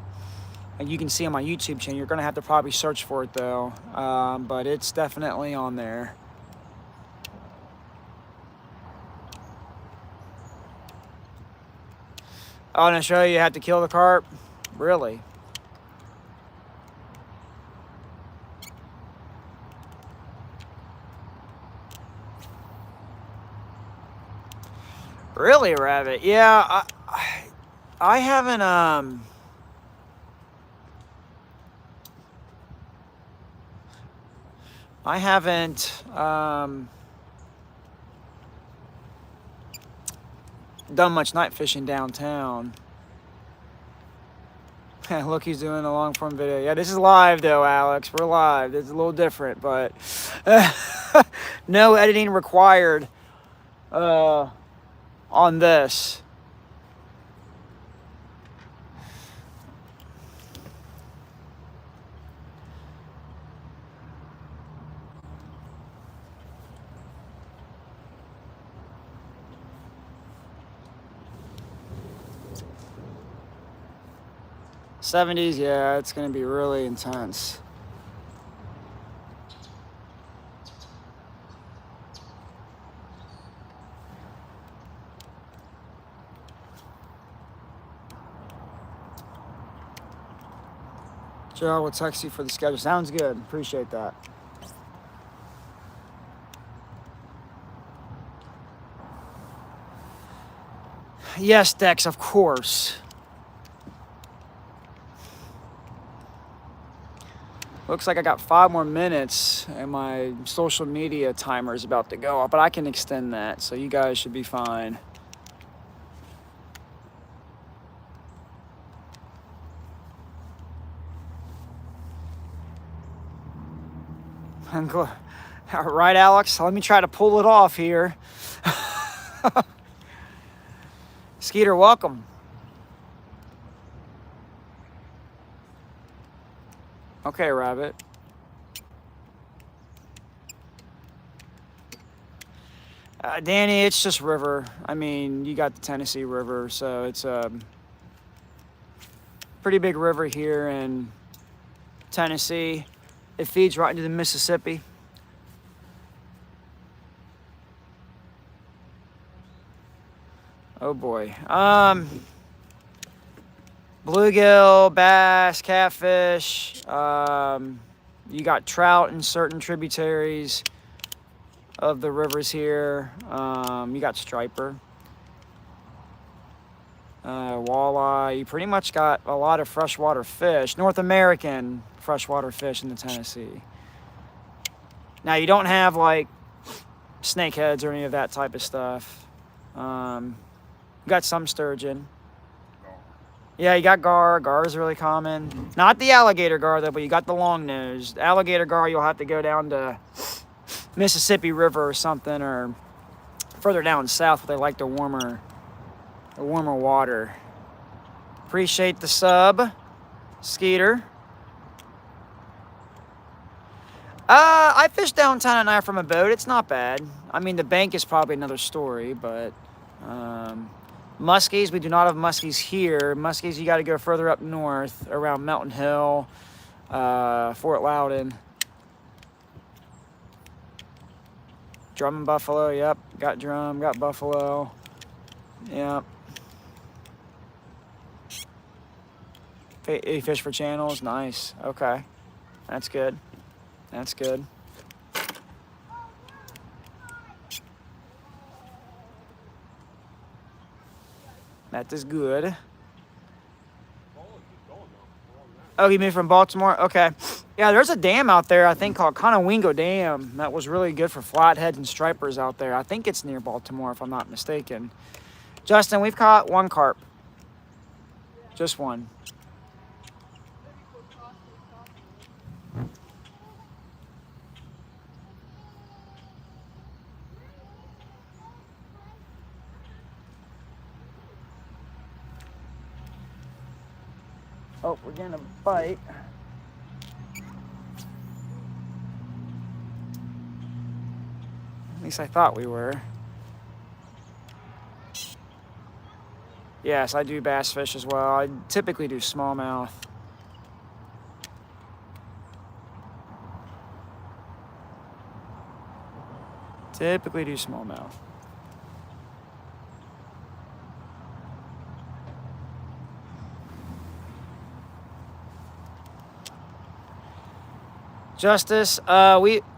Speaker 1: And you can see on my YouTube channel. You're going to have to probably search for it, though. But it's definitely on there. Oh, and I show you had to kill the carp? Really? Really, Rabbit? Yeah, I haven't, done much night fishing downtown. Look, he's doing a long form video. Yeah, this is live though, Alex. We're live. It's a little different, but no editing required on this. '70s, yeah, it's gonna be really intense. Joe will text you for the schedule. Sounds good. Appreciate that. Yes, Dex, of course. Looks like I got 5 more minutes and my social media timer is about to go up, but I can extend that, so you guys should be fine. I'm glad. All right, Alex, let me try to pull it off here. Skeeter, welcome. Okay, Rabbit. Danny, it's just river. I mean, you got the Tennessee River, so it's a pretty big river here in Tennessee. It feeds right into the Mississippi. Oh boy. Bluegill, bass, catfish. You got trout in certain tributaries of the rivers here. You got striper, walleye. You pretty much got a lot of freshwater fish, North American freshwater fish in the Tennessee. Now you don't have like snakeheads or any of that type of stuff. You got some sturgeon. Yeah, you got gar. Gar is really common. Not the alligator gar though, but you got the long-nosed. Alligator gar, you'll have to go down to Mississippi River or something, or further down south where they like the warmer water. Appreciate the sub, Skeeter. I fish downtown at night from a boat. It's not bad. I mean, the bank is probably another story, but muskies, we do not have muskies here. Muskies, you got to go further up north around Mountain Hill, Fort Loudon. Drum and buffalo, yep. Got drum, got buffalo. Yep. You fish for channels, nice. Okay, that's good. That's good. That is good. Oh, you mean from Baltimore? Okay. Yeah, there's a dam out there, I think, called Conowingo Dam. That was really good for flatheads and stripers out there. I think it's near Baltimore, if I'm not mistaken. Justin, we've caught 1 carp. Just 1. Oh, we're getting a bite. At least I thought we were. Yes, I do bass fish as well. I typically do smallmouth. Typically do smallmouth. Justice,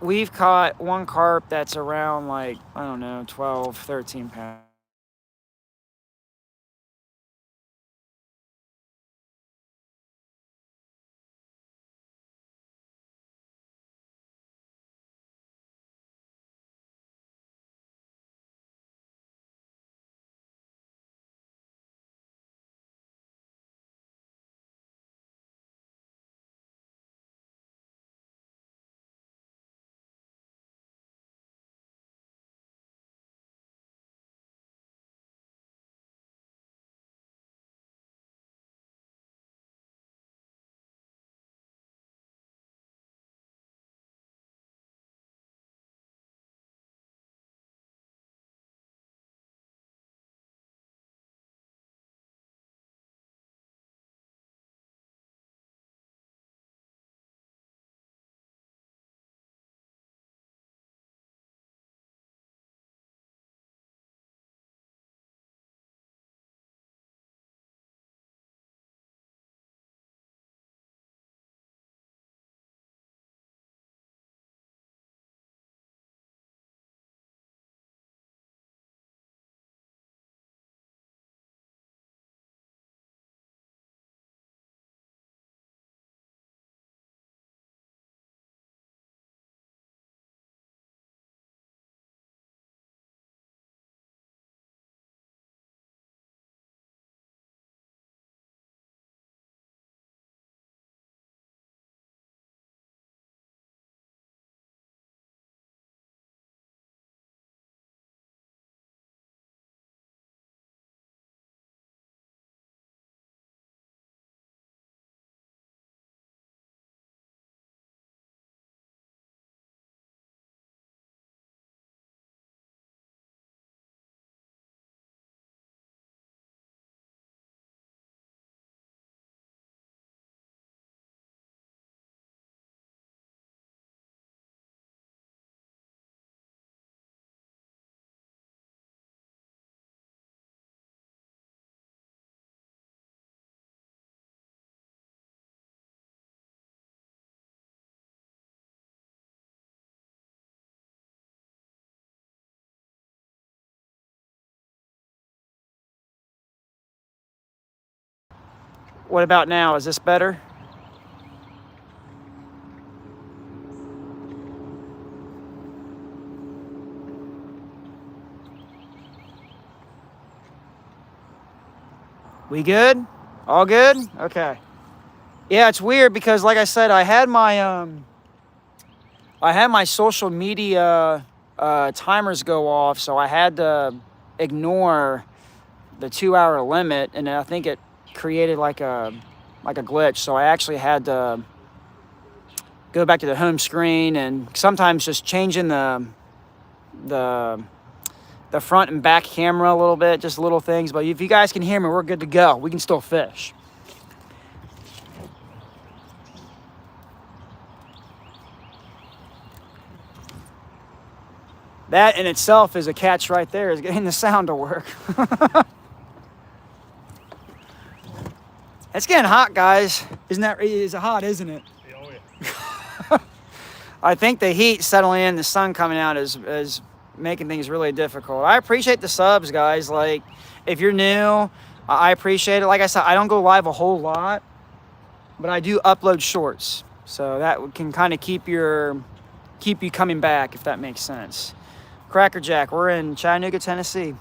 Speaker 1: we've caught 1 carp that's around like, I don't know, 12, 13 pounds. What about now? Is this better? We good? All good? Okay. Yeah, it's weird because, like I said, I had my social media timers go off, so I had to ignore the 2-hour limit, and I think it created like a glitch. So I actually had to go back to the home screen, and sometimes just changing the front and back camera a little bit, just little things. But if you guys can hear me, we're good to go. We can still fish. That in itself is a catch right there, is getting the sound to work. It's getting hot, guys. Is it hot, isn't it?
Speaker 2: Oh, yeah.
Speaker 1: I think the heat settling in, the sun coming out is making things really difficult. I appreciate the subs, guys. Like, if you're new, I appreciate it. Like I said, I don't go live a whole lot, but I do upload shorts. So that can kind of keep you coming back, if that makes sense. Cracker Jack, we're in Chattanooga, Tennessee.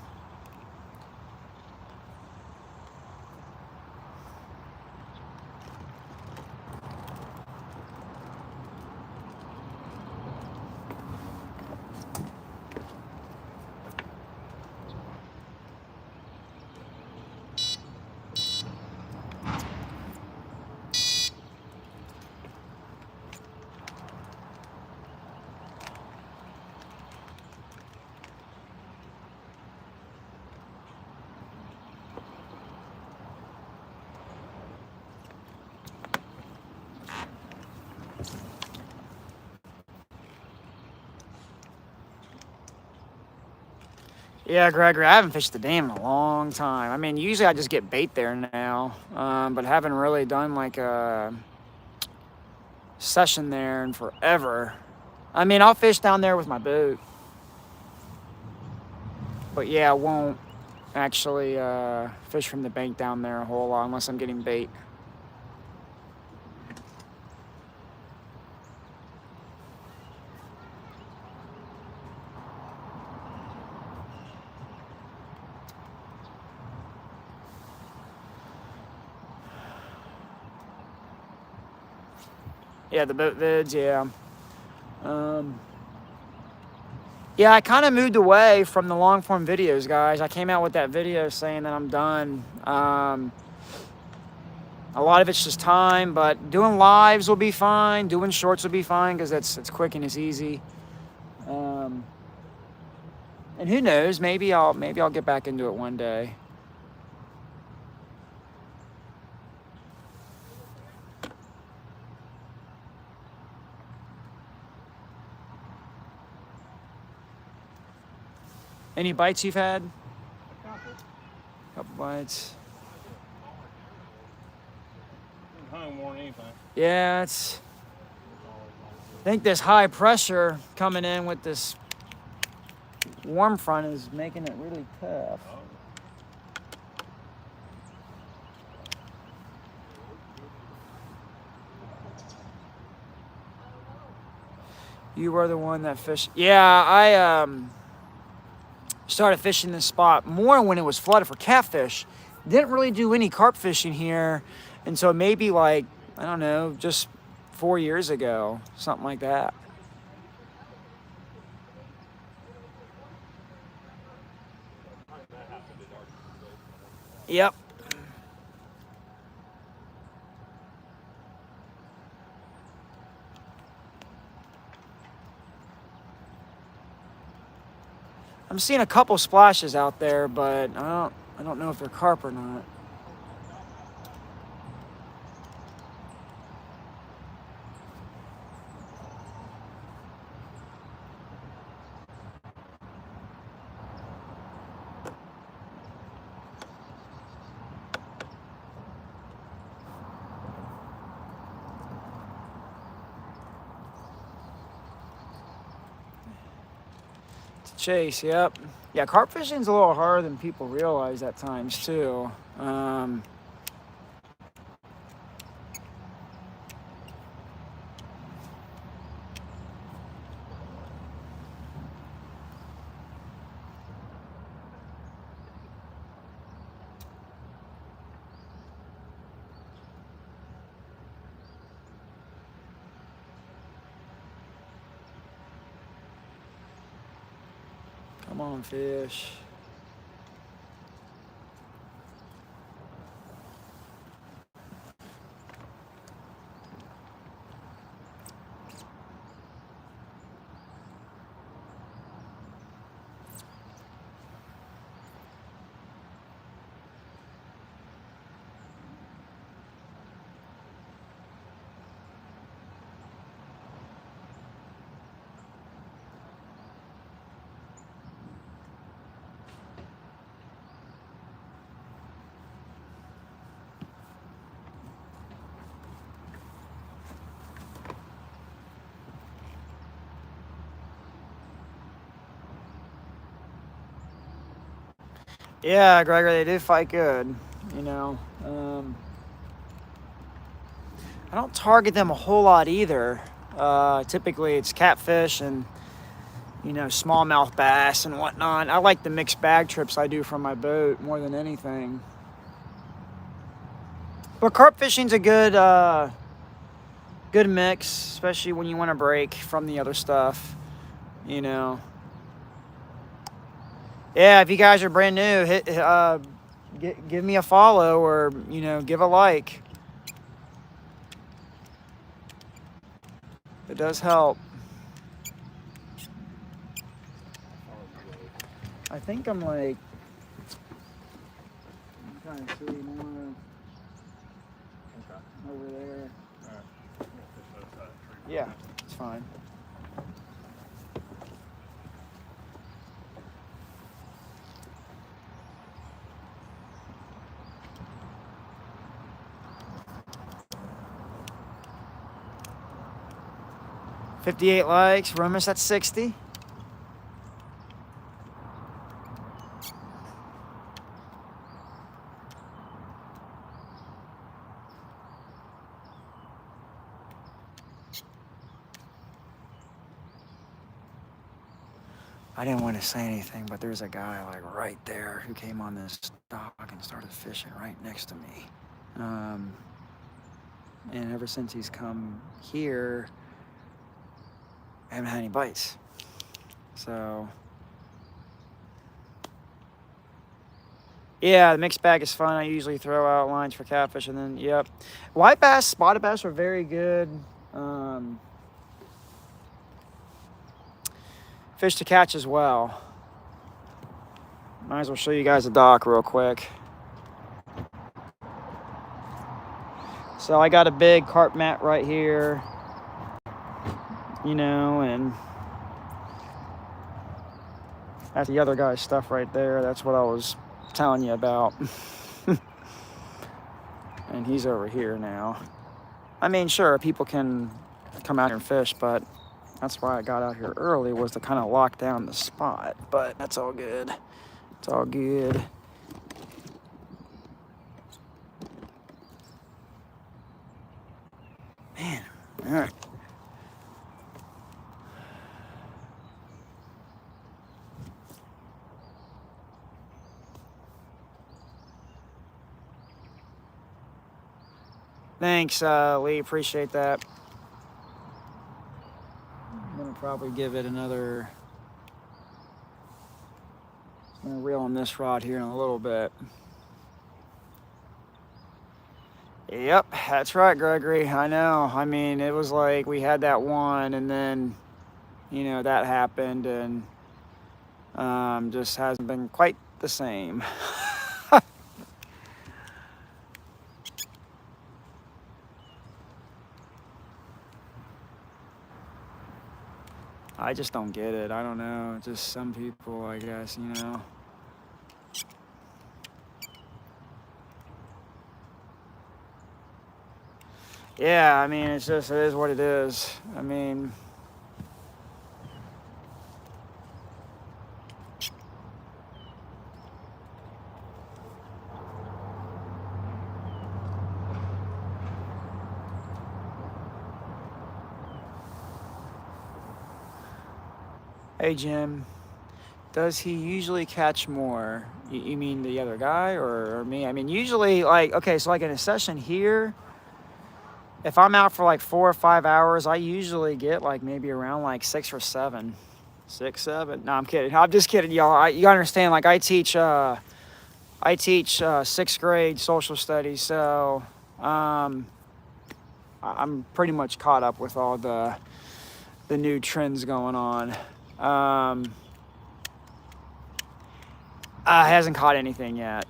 Speaker 1: Yeah, Gregory, I haven't fished the dam in a long time. I mean, usually I just get bait there now, but haven't really done like a session there in forever. I mean, I'll fish down there with my boat, but yeah, I won't actually fish from the bank down there a whole lot unless I'm getting bait. Yeah, the boat vids, yeah. Yeah, I kind of moved away from the long form videos, guys. I came out with that video saying that I'm done. A lot of it's just time, but doing lives will be fine. Doing shorts will be fine because it's quick and it's easy. And who knows? Maybe I'll get back into it one day. Any bites you've had? Couple bites.
Speaker 2: Hung more than anything.
Speaker 1: Yeah, I think this high pressure coming in with this warm front is making it really tough. You were the one that fished. Yeah, I started fishing this spot more when it was flooded for catfish. Didn't really do any carp fishing here, and so maybe like, I don't know, just 4 years ago, something like that. Yep. I'm seeing a couple splashes out there, but I don't know if they're carp or not. Chase, yep. Yeah, carp fishing's a little harder than people realize at times too. Come on, fish. Yeah, Gregor, they do fight good, you know. I don't target them a whole lot either. Typically, it's catfish and, you know, smallmouth bass and whatnot. I like the mixed bag trips I do from my boat more than anything. But carp fishing's a good mix, especially when you want to break from the other stuff, you know. Yeah, if you guys are brand new, give me a follow or, you know, give a like. It does help. I think I'm like, I'm trying to see more over there. Yeah, it's fine. $58 likes. We're almost at 60. I didn't want to say anything, but there's a guy like right there who came on this dock and started fishing right next to me. And ever since he's come here, I haven't had any bites. So, yeah, the mixed bag is fun. I usually throw out lines for catfish and then, yep. White bass, spotted bass are very good. Fish to catch as well. Might as well show you guys the dock real quick. So I got a big carp mat right here, you know, and that's the other guy's stuff right there. That's what I was telling you about. And he's over here now. I mean, sure, people can come out here and fish, but that's why I got out here early, was to kind of lock down the spot. But that's all good. It's all good. Man, all right. Thanks, Lee. Appreciate that. I'm gonna probably give it another. I'm gonna reel on this rod here in a little bit. Yep, that's right, Gregory. I know. I mean, it was like we had that one, and then, you know, that happened, and just hasn't been quite the same. I just don't get it. I don't know. Just some people, I guess, you know. Yeah, I mean, it's just, it is what it is. I mean, hey, Jim, does he usually catch more? You mean the other guy or me? I mean, usually, like, okay, so like in a session here, if I'm out for like 4 or 5 hours, I usually get like maybe around like 6 or 7. 6, 7. No, I'm kidding. I'm just kidding, y'all. You understand? Like I teach 6th grade social studies, so I'm pretty much caught up with all the new trends going on. Hasn't caught anything yet.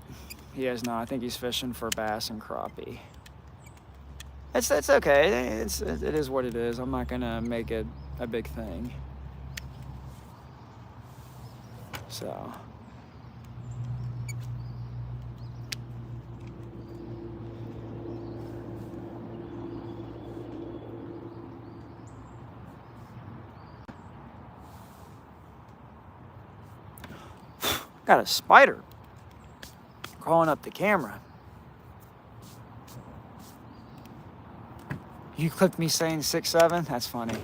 Speaker 1: He has not. I think he's fishing for bass and crappie. It's okay. It is what it is. I'm not gonna make it a big thing. So. Got a spider crawling up the camera. You clipped me saying 6, 7? That's funny.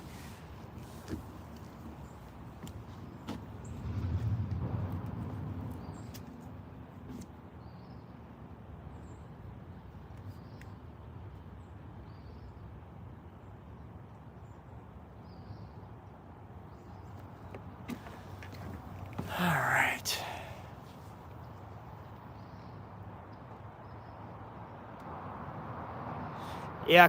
Speaker 1: All right. Yeah,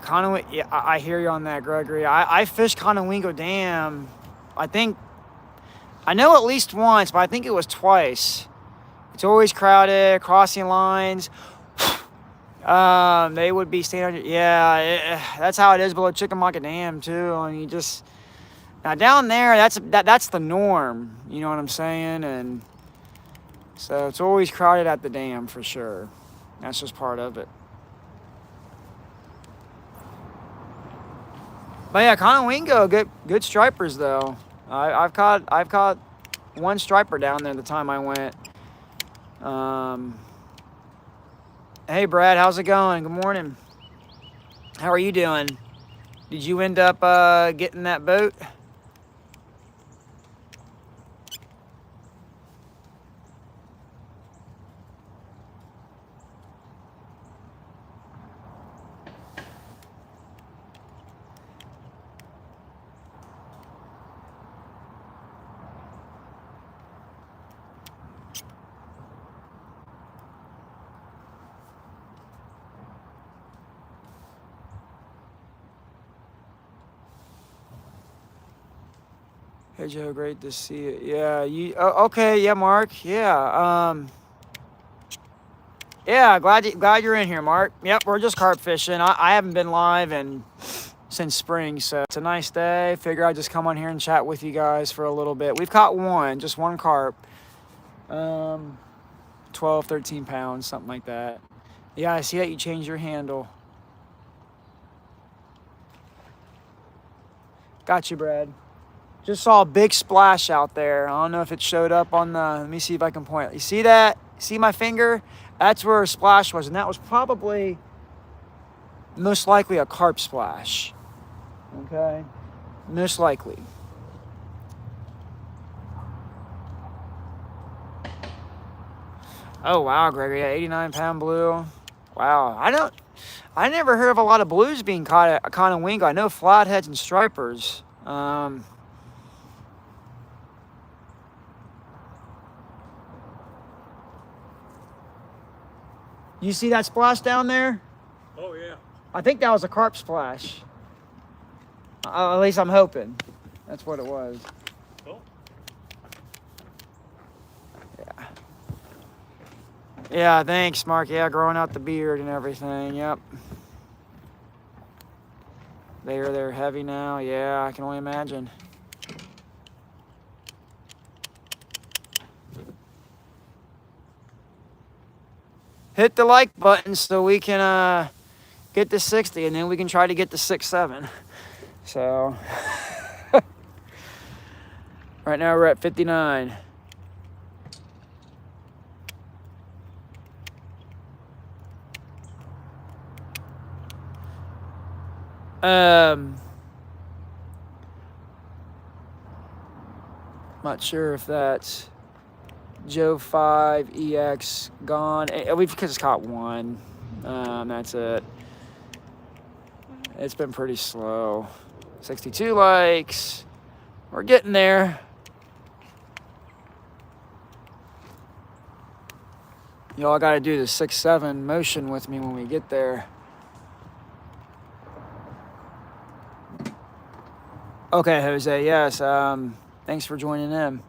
Speaker 1: yeah, I hear you on that, Gregory. I fished Conowingo Dam, I know at least once, but I think it was twice. It's always crowded, crossing lines. They would be standing, that's how it is below Chickamauga Dam, too. And you just, now down there, that's the norm, you know what I'm saying? And so it's always crowded at the dam, for sure. That's just part of it. But yeah, Conowingo, good stripers though. I've caught one striper down there the time I went. Hey Brad, how's it going? Good morning. How are you doing? Did you end up getting that boat? Hey Joe, great to see you. Yeah, okay, yeah, Mark. Yeah. Yeah, glad you're in here, Mark. Yep, we're just carp fishing. I haven't been live since spring, so it's a nice day. Figure I'd just come on here and chat with you guys for a little bit. We've caught just one carp. 12, 13 pounds, something like that. Yeah, I see that you changed your handle. Got you, Brad. Just saw a big splash out there. I don't know if it showed up on the, let me see if I can point. You see that? See my finger? That's where a splash was, and that was probably most likely a carp splash. Okay? Most likely. Oh, wow, Gregory. Yeah, 89-pound blue. Wow. I never heard of a lot of blues being caught at Conowingo. I know flatheads and stripers. You see that splash down there?
Speaker 2: Oh, yeah.
Speaker 1: I think that was a carp splash. At least I'm hoping. That's what it was.
Speaker 2: Cool.
Speaker 1: Yeah. Yeah, thanks, Mark. Yeah, growing out the beard and everything. Yep. They're heavy now. Yeah, I can only imagine. Hit the like button so we can get to 60, and then we can try to get to 6, 7. So right now we're at 59. Not sure if that's Joe 5 EX gone. We've just caught one. That's it. It's been pretty slow. 62 likes. We're getting there. Y'all got to do the 6-7 motion with me when we get there. Okay, Jose, yes. Thanks for joining in.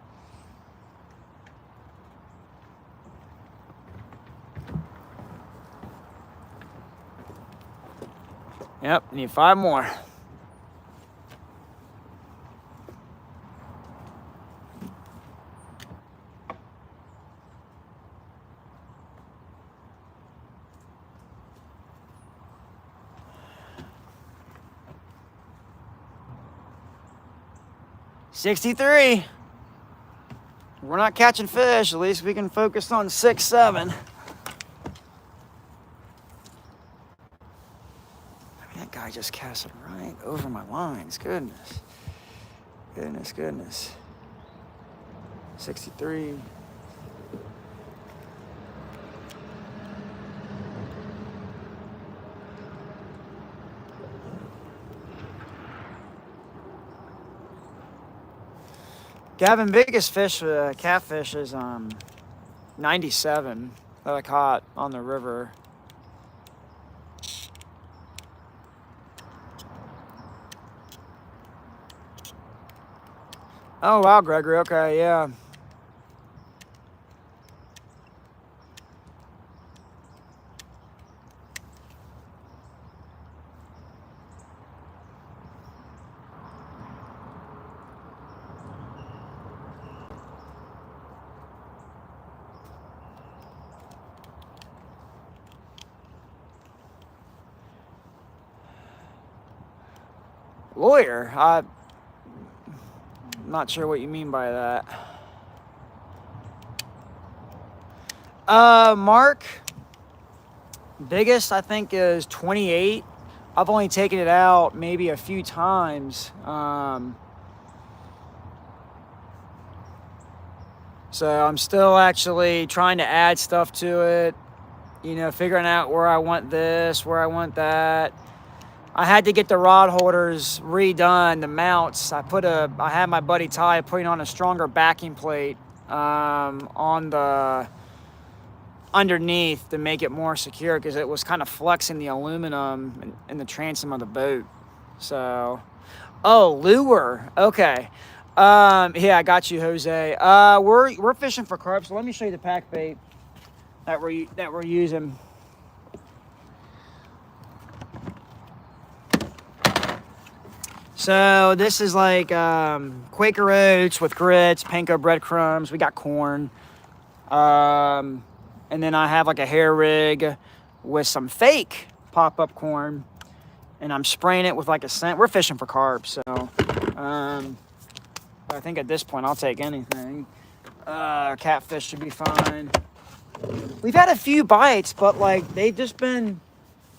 Speaker 1: Yep, need 5 more. $63. We're not catching fish. At least we can focus on 6-7. That guy just cast it right over my lines. Goodness. Goodness. 63. Gavin, biggest fish, catfish is 97 that I caught on the river. Oh wow, Gregory. Okay, yeah. Lawyer? I'm not sure what you mean by that. Mark, biggest I think is 28. I've only taken it out maybe a few times. So I'm still actually trying to add stuff to it, you know, figuring out where I want this, where I want that. I had to get the rod holders redone, the mounts. I had my buddy Ty putting on a stronger backing plate on the underneath to make it more secure because it was kind of flexing the aluminum in the transom of the boat. So, oh, lure. Okay. Yeah, I got you, Jose. We're fishing for carp, so let me show you the pack bait that we're using. So this is like Quaker Oats with grits, panko breadcrumbs. We got corn. And then I have like a hair rig with some fake pop-up corn. And I'm spraying it with like a scent. We're fishing for carp, so I think at this point I'll take anything. Catfish should be fine. We've had a few bites, but like they've just been,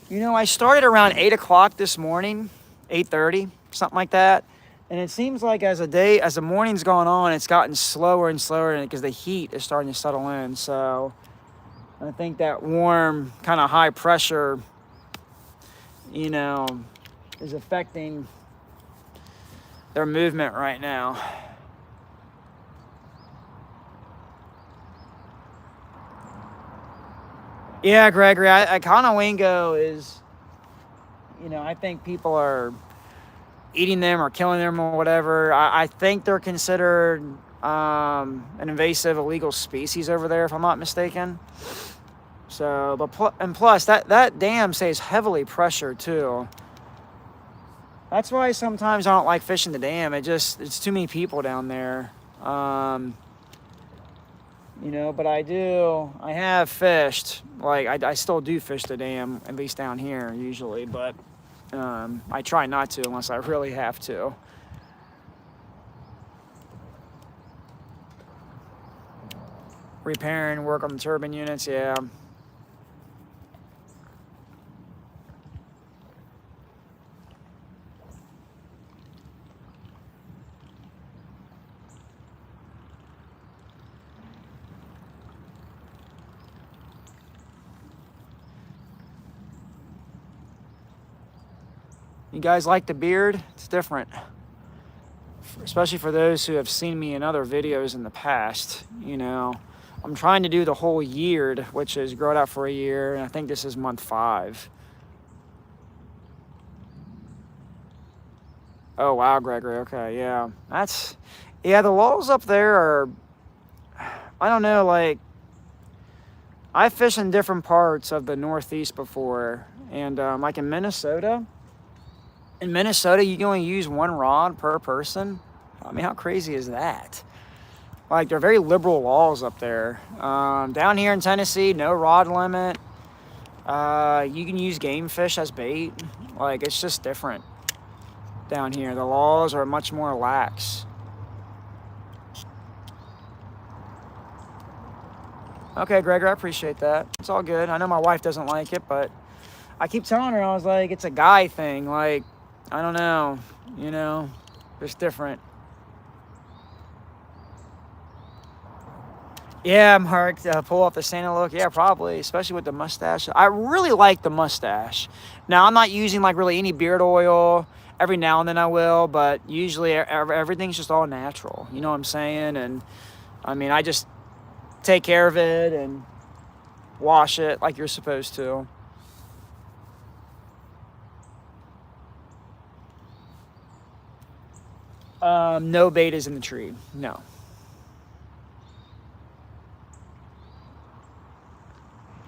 Speaker 1: you know, I started around 8 o'clock this morning, 8:30. Something like that, and it seems like as the morning's going on, it's gotten slower and slower because the heat is starting to settle in. So I think that warm kind of high pressure, you know, is affecting their movement right now. Yeah, Gregory, I Conowingo is, you know, I think people are eating them or killing them or whatever. I think they're considered an invasive illegal species over there, if I'm not mistaken. So, but plus that dam stays heavily pressured too. That's why sometimes I don't like fishing the dam. It's too many people down there. You know, but I have fished. Like I still do fish the dam, at least down here usually, but I try not to unless I really have to. Repair and work on the turbine units, yeah. You guys like the beard? It's different. Especially for those who have seen me in other videos in the past, you know. I'm trying to do the whole year, which is grow it out for a year, and I think this is month 5. Oh, wow, Gregory. Okay, yeah. Yeah, the laws up there are, I don't know, like, I fished in different parts of the Northeast before, and like in Minnesota, you can only use 1 rod per person. I mean, how crazy is that? Like, they're very liberal laws up there. Down here in Tennessee, no rod limit. You can use game fish as bait. Like, it's just different down here. The laws are much more lax. Okay, Gregor, I appreciate that. It's all good. I know my wife doesn't like it, but I keep telling her, I was like, it's a guy thing. Like, I don't know, you know, it's different. Yeah, Mark, pull off the Santa look. Yeah, probably, especially with the mustache. I really like the mustache. Now, I'm not using like really any beard oil. Every now and then I will, but usually everything's just all natural. You know what I'm saying? And I mean, I just take care of it and wash it like you're supposed to. No bait is in the tree. No.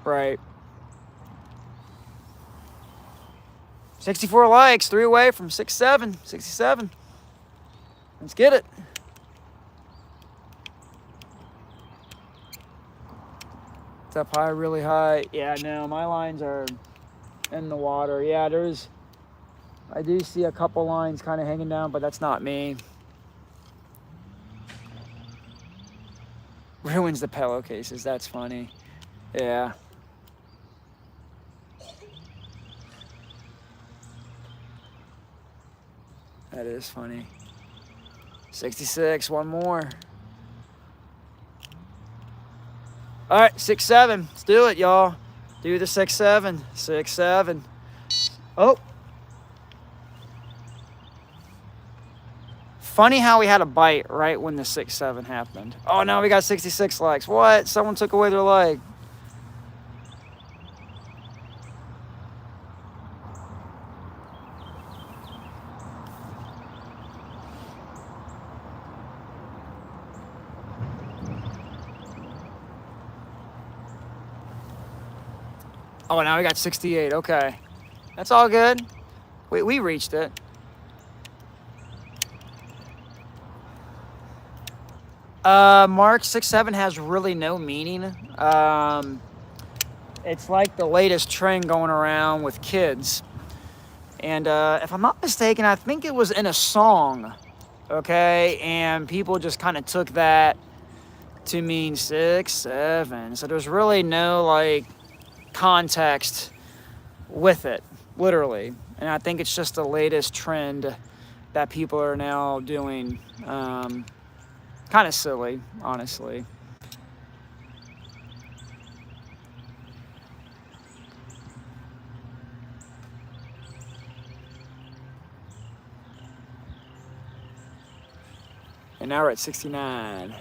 Speaker 1: Right. 64 likes, 3 away from 67. Let's get it. It's up high, really high. Yeah, no, my lines are in the water. Yeah, I do see a couple lines kind of hanging down, but that's not me. Ruins the pillowcases. That's funny. Yeah. That is funny. 66, 1 more. All right, 6-7. Let's do it, y'all. Do the 6-7. 6-7. Oh. Funny how we had a bite right when the 6-7 happened. Oh, now we got 66 likes. What? Someone took away their leg. Oh, now we got 68. Okay. That's all good. We reached it. Mark, 6-7 has really no meaning. It's like the latest trend going around with kids. And if I'm not mistaken, I think it was in a song. Okay? And people just kind of took that to mean 6-7. So there's really no, like, context with it, literally. And I think it's just the latest trend that people are now doing. Kind of silly, honestly. And now we're at 69.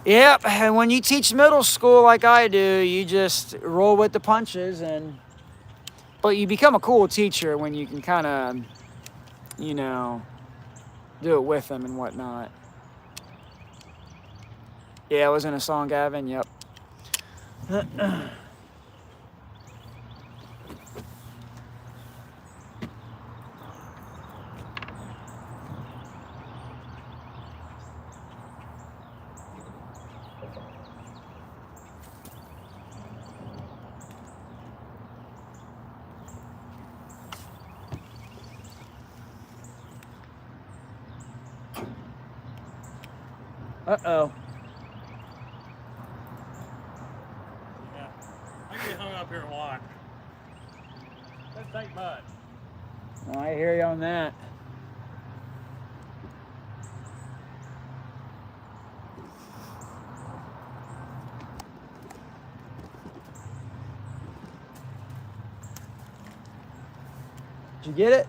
Speaker 1: Yep, and when you teach middle school like I do, you just roll with the punches, but you become a cool teacher when you can kind of, you know, do it with them and whatnot. Yeah, it was in a song, Gavin. Yep. Uh-oh.
Speaker 2: Yeah. I can get hung up here and watch. Let's take mud.
Speaker 1: Well, I hear you on that. Did you get it?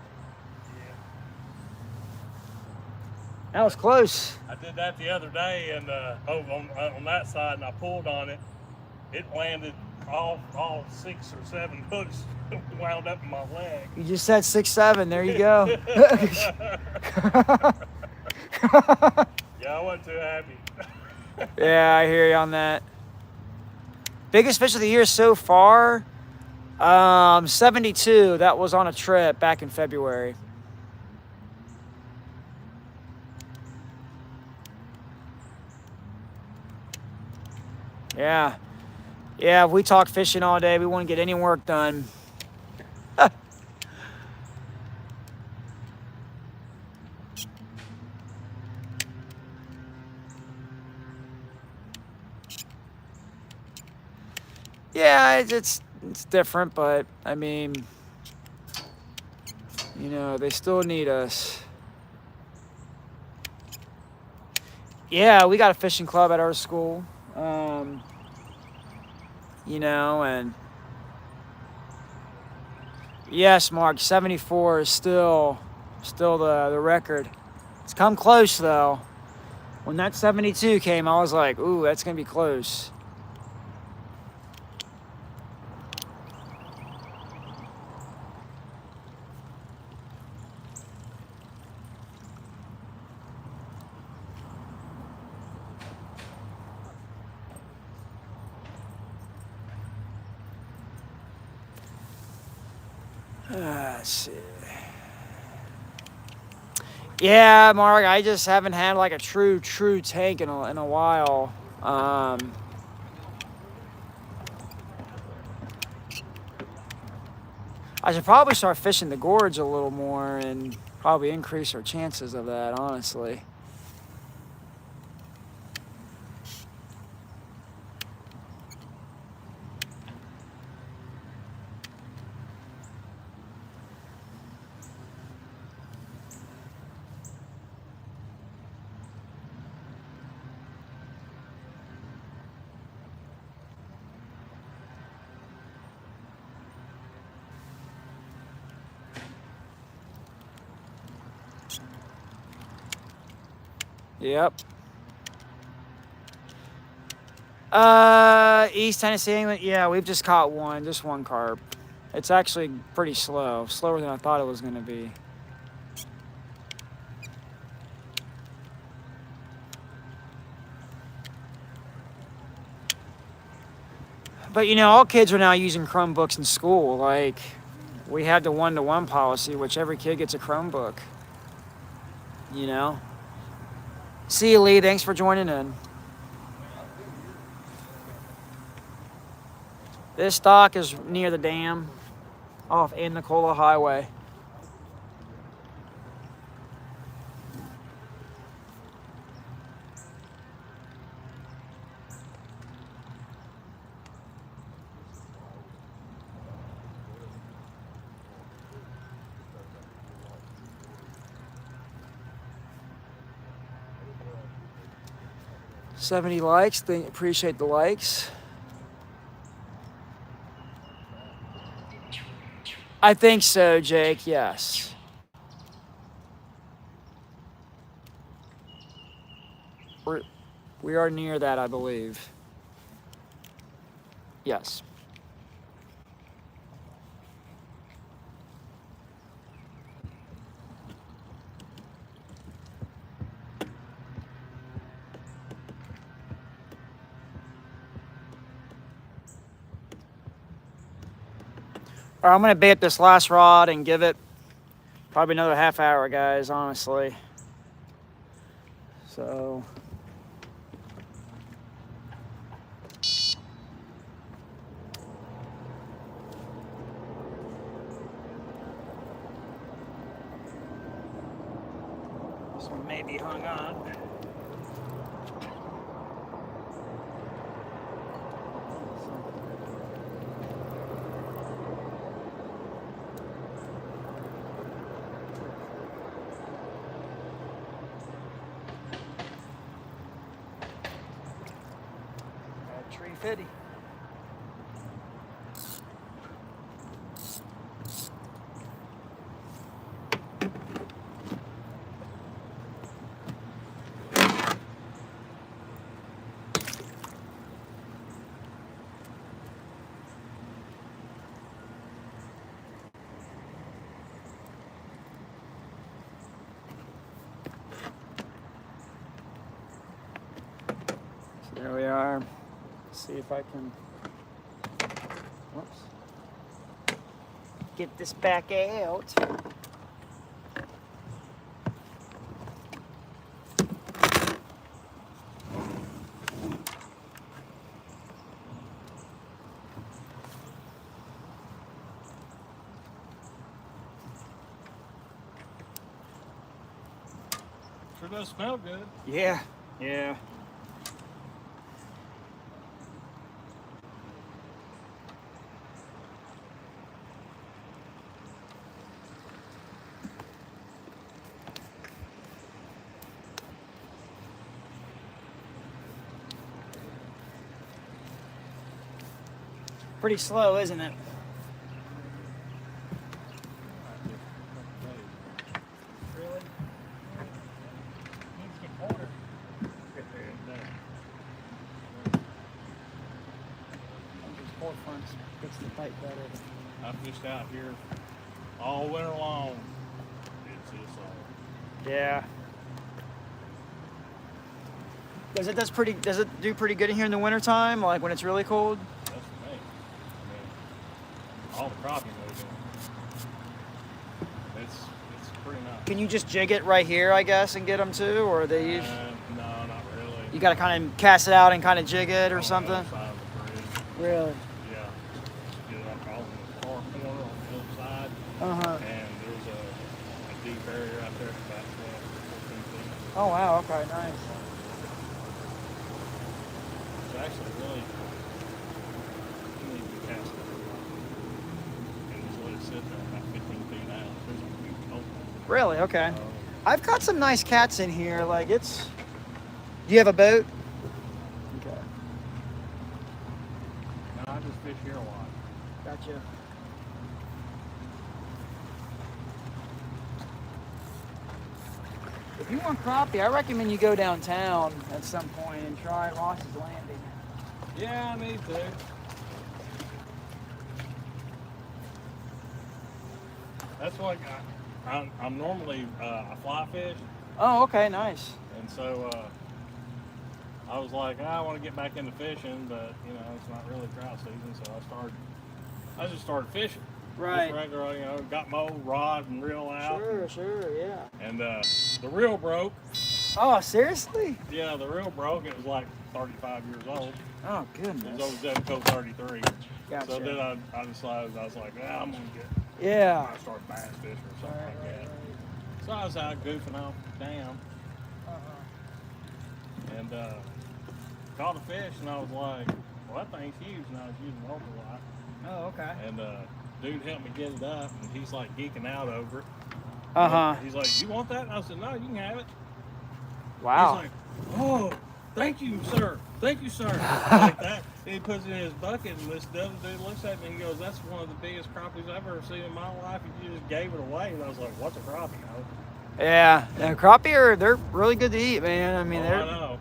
Speaker 1: That was close.
Speaker 2: I did that the other day, and over on that side, and I pulled on it. It landed all 6 or 7 hooks wound up in my leg.
Speaker 1: You just said 6, 7. There you go.
Speaker 2: Yeah, I wasn't too happy.
Speaker 1: Yeah, I hear you on that. Biggest fish of the year so far, 72. That was on a trip back in February. Yeah. Yeah, if we talk fishing all day, we won't get any work done. Yeah, it's different, but I mean, you know, they still need us. Yeah, we got a fishing club at our school. You know, and yes, Mark, 74 is still the record. It's come close though. When that 72 came, I was like, ooh, that's gonna be close. Let's see. Yeah, Mark, I just haven't had like a true tank in a while. I should probably start fishing the gorge a little more and probably increase our chances of that, honestly. Yep. East Tennessee, England. Yeah, we've just caught just one carp. It's actually pretty slow, slower than I thought it was going to be. But you know, all kids are now using Chromebooks in school. Like, we had the 1-to-1 policy, which every kid gets a Chromebook. You know? See you, Lee. Thanks for joining in. This dock is near the dam off Nicola Highway. $70 likes. Appreciate the likes. I think so, Jake. Yes. We are near that, I believe. Yes. All right, I'm gonna bait this last rod and give it probably another half hour, guys, honestly. So. This one may be hung up. $350. see if I can. Whoops. Get this back out.
Speaker 2: Sure does smell good.
Speaker 1: Yeah, yeah. Pretty slow, isn't it? Really? Needs to get colder. These port fronts fix the pipe better.
Speaker 2: I've fished out here all winter long. It's just
Speaker 1: Yeah. Does it do pretty good in here in the wintertime, like when it's really cold?
Speaker 2: that's for me. I mean, all the crappie goes in. It's pretty nice.
Speaker 1: Can you just jig it right here, I guess, and get them too, or they use?
Speaker 2: No, not really.
Speaker 1: You got to kind of cast it out and kind of jig it or
Speaker 2: On the
Speaker 1: something.
Speaker 2: other side of the bridge.
Speaker 1: Really?
Speaker 2: Yeah. Get it up all in the far corner on the other side. And there's a deep area out there about 12, 14 feet.
Speaker 1: Oh wow. Okay. Nice.
Speaker 2: It's actually really, you need to cast it. And just let it sit there about 15 feet out. There's a huge opening.
Speaker 1: Really? Okay. I've caught some nice cats in here. Like it's. Do you have a boat? Okay.
Speaker 2: No, I just fish here a lot.
Speaker 1: Gotcha. If you want crappie, I recommend you go downtown at some point and try Ross's Landing.
Speaker 2: Yeah, I need to. That's like I'm normally a fly fish,
Speaker 1: Oh, okay, nice.
Speaker 2: and so I was like, I want to get back into fishing, but you know it's not really trout season, so I just started fishing.
Speaker 1: Right.
Speaker 2: Just regular, you know, got my old rod and reel out.
Speaker 1: Sure, yeah.
Speaker 2: And the reel broke.
Speaker 1: Oh, seriously?
Speaker 2: Yeah, the reel broke. It was like 35 years old.
Speaker 1: Oh,
Speaker 2: It was
Speaker 1: goodness.
Speaker 2: over Devco 33.
Speaker 1: Gotcha.
Speaker 2: So then I decided, I was like, I'm going to get,
Speaker 1: Yeah.
Speaker 2: I started bass fishing or something
Speaker 1: Right,
Speaker 2: like
Speaker 1: right,
Speaker 2: that.
Speaker 1: right.
Speaker 2: So I was out goofing off the dam and caught a fish, and I was like, well, that thing's huge, and I was using ultralight.
Speaker 1: Oh, okay.
Speaker 2: And dude helped me get it up, and he's like geeking out over it. He's like, you want that? And I said, no, you can have it.
Speaker 1: Wow.
Speaker 2: He's like, oh, thank you, sir. Thank you, sir. Like that. And he puts it in his bucket, and this other dude looks at me and goes, that's one of the biggest crappies I've ever seen in my life, and you just gave it away. And I was like, what's a crappie?
Speaker 1: Yeah. Crappie they're really good to eat, man. I mean,
Speaker 2: I
Speaker 1: they're.
Speaker 2: know.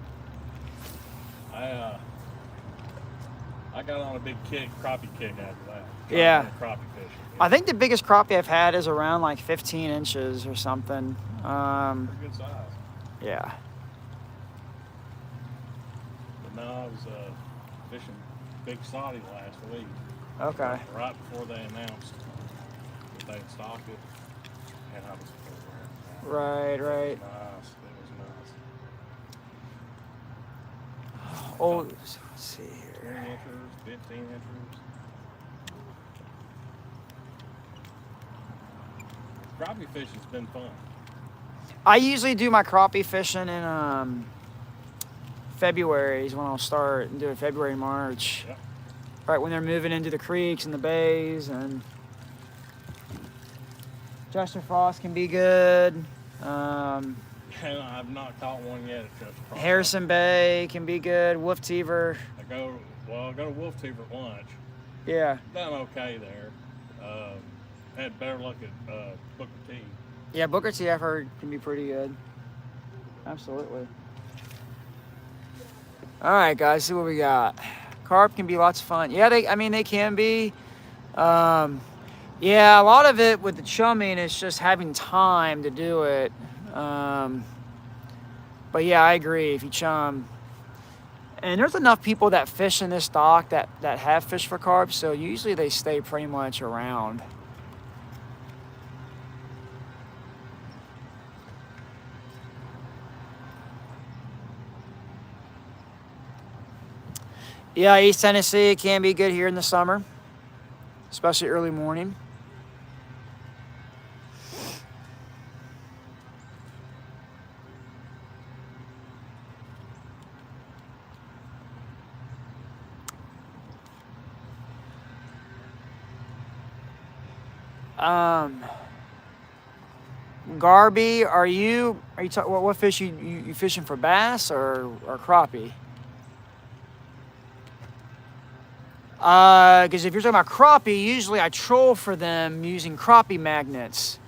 Speaker 2: I got on a big crappie kick after that.
Speaker 1: Yeah.
Speaker 2: Crappie fishing.
Speaker 1: I think the biggest crappie I've had is around like 15 inches or something.
Speaker 2: Pretty good size.
Speaker 1: Yeah.
Speaker 2: But no, I was fishing Big Saudi last week.
Speaker 1: Okay.
Speaker 2: Right before they announced that they had stocked it. And I was
Speaker 1: Right.
Speaker 2: It was nice.
Speaker 1: Oh, let's see
Speaker 2: 20
Speaker 1: here.
Speaker 2: inchers, 15 inchers. Crappie fishing's been fun.
Speaker 1: I usually do my crappie fishing in February is when I'll start and do it February, March.
Speaker 2: Yep.
Speaker 1: Right when they're moving into the creeks and the bays, and Chester Frost can be good.
Speaker 2: And I've not caught one yet at Chester Frost.
Speaker 1: Harrison Bay can be good. Wolf Teaver.
Speaker 2: I go to Wolf Teaver at lunch.
Speaker 1: Yeah.
Speaker 2: Done okay there. Had better luck at Booker T.
Speaker 1: Yeah, Booker T I've heard can be pretty good. Absolutely. All right, guys, see what we got. Carp can be lots of fun. Yeah, they can be. Yeah, a lot of it with the chumming is just having time to do it. But yeah, I agree. If you chum, And there's enough people that fish in this dock that have fished for carp, so usually they stay pretty much around. Yeah, East Tennessee can be good here in the summer, especially early morning. Garby, are you what fish you fishing for, bass or crappie? Because if you're talking about crappie, usually I troll for them using crappie magnets.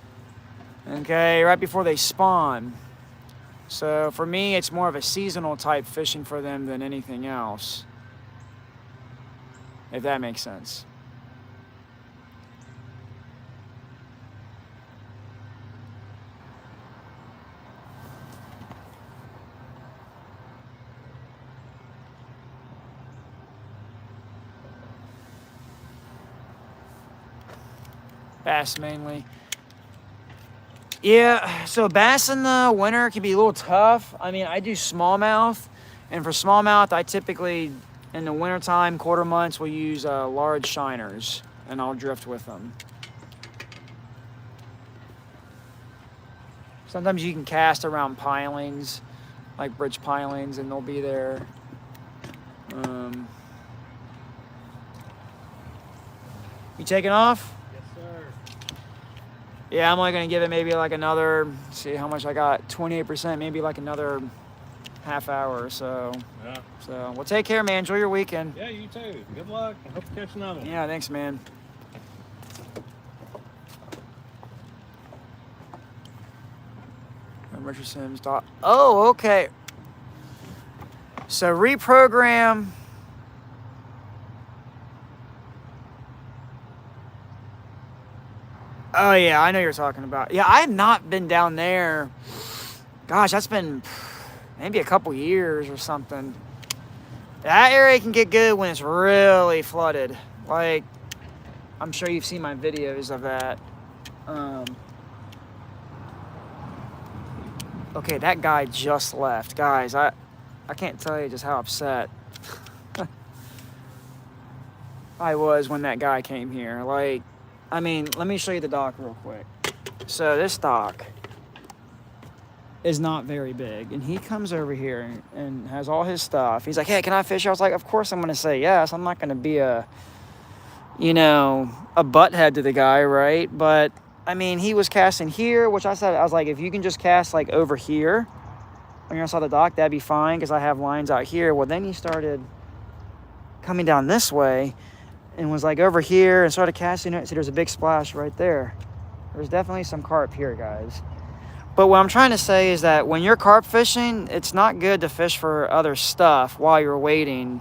Speaker 1: Okay, right before they spawn. So for me, it's more of a seasonal type fishing for them than anything else. If that makes sense. Bass mainly. Yeah, so bass in the winter can be a little tough. I mean, I do smallmouth, and for smallmouth, I typically, in the wintertime, quarter months, will use large shiners, and I'll drift with them. Sometimes you can cast around pilings, like bridge pilings, and they'll be there. You taking off? Yeah, I'm only going to give it maybe like another, see how much I got, 28%, maybe like another half hour or so.
Speaker 2: Yeah.
Speaker 1: So, well, take care, man. Enjoy your weekend.
Speaker 2: Yeah, you too. Good luck. I hope you catch another one.
Speaker 1: Yeah, thanks, man. Richard Sims. Oh, okay. So, reprogram. Oh, yeah, I know you're talking about. Yeah, I have not been down there. Gosh, that's been maybe a couple years or something. That area can get good when it's really flooded. Like, I'm sure you've seen my videos of that. Okay, that guy just left. Guys, I can't tell you just how upset I was when that guy came here. Like, I mean, let me show you the dock real quick. So this dock is not very big, and he comes over here and has all his stuff. He's like, hey, can I fish? I was like, of course I'm going to say yes. I'm not going to be a butthead to the guy, right? But, I mean, he was casting here, which I said, I was like, if you can just cast, like, over here on your side of the dock, that'd be fine, because I have lines out here. Well, then he started coming down this way and was, like, over here and started casting it. See, there's a big splash right there. There's definitely some carp here, guys. But what I'm trying to say is that when you're carp fishing, it's not good to fish for other stuff while you're waiting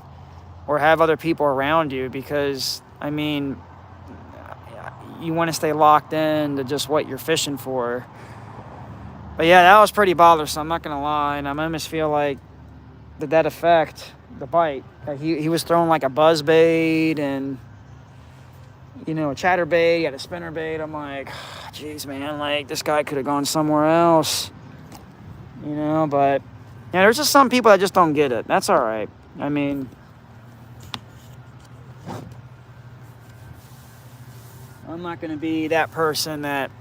Speaker 1: or have other people around you, because, I mean, you want to stay locked in to just what you're fishing for. But yeah, that was pretty bothersome, I'm not going to lie. And I almost feel like, did that affect the bite? Like he was throwing like a buzz bait and, a chatterbait, he had a spinner bait. I'm like, jeez, man, like, this guy could have gone somewhere else. But, yeah, there's just some people that just don't get it. That's all right. I mean, I'm not going to be that person that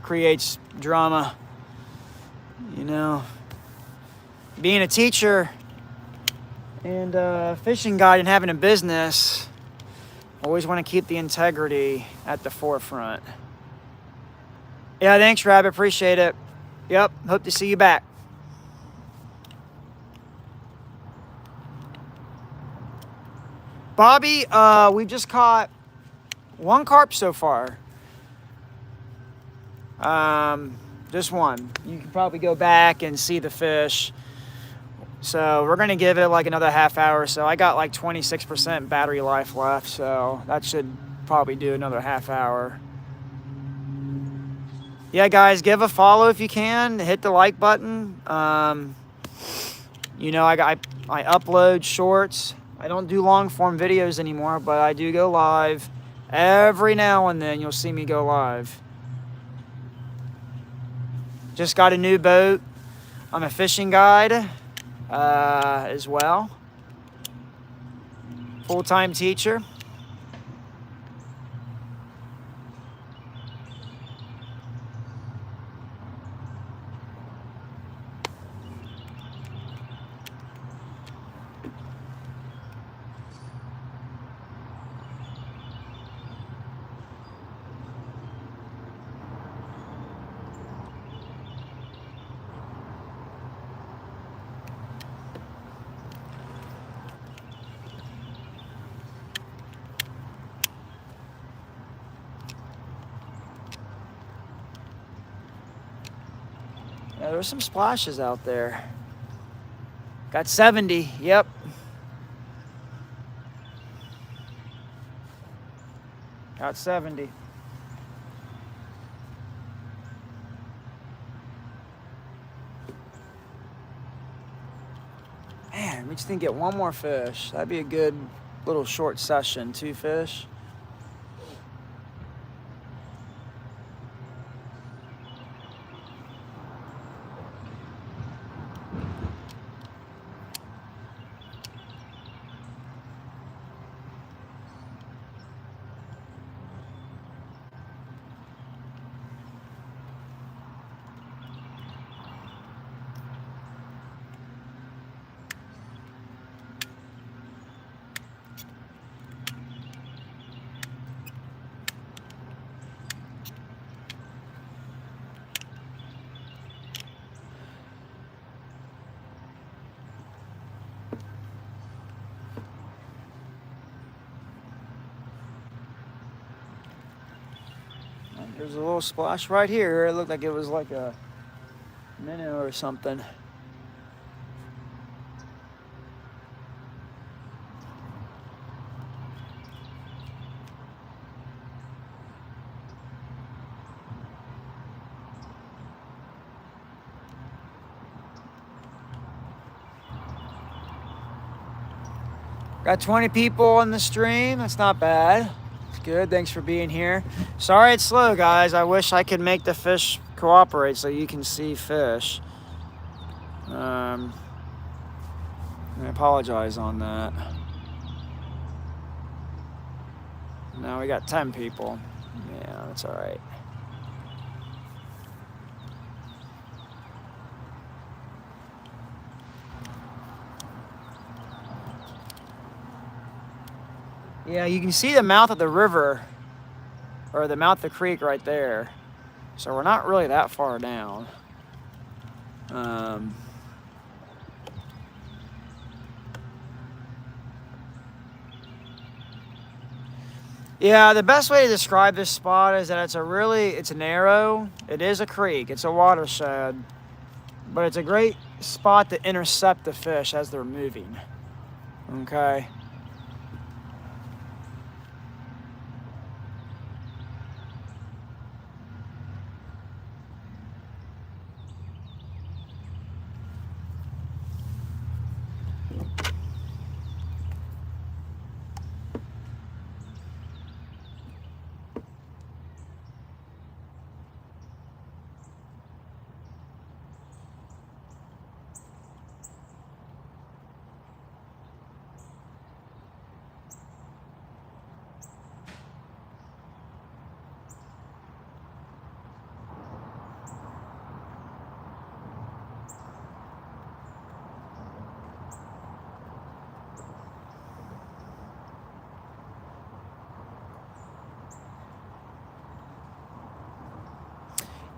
Speaker 1: creates drama. Being a teacher and a fishing guide and having a business, always want to keep the integrity at the forefront. Yeah, thanks, Rabbit. Appreciate it. Yep, hope to see you back. Bobby, we've just caught one carp so far. Just one. You can probably go back and see the fish. So we're going to give it like another half hour. So I got like 26% battery life left. So that should probably do another half hour. Yeah, guys, give a follow if you can. Hit the like button. You know, I upload shorts. I don't do long form videos anymore, but I do go live. Every now and then you'll see me go live. Just got a new boat. I'm a fishing guide as well. Full-time teacher. Yeah, there's some splashes out there. Got 70, yep. Got 70. Man, we just didn't get one more fish. That'd be a good little short session, 2 fish. There's a little splash right here. It looked like it was like a minnow or something. Got 20 people on the stream. That's not bad. Good, thanks for being here. Sorry it's slow, guys. I wish I could make the fish cooperate so you can see fish. I apologize on that. Now we got 10 people. Yeah, that's all right. Yeah, you can see the mouth of the river, or the mouth of the creek right there. So we're not really that far down. Yeah, the best way to describe this spot is that it's narrow. It is a creek, it's a watershed, but it's a great spot to intercept the fish as they're moving. Okay.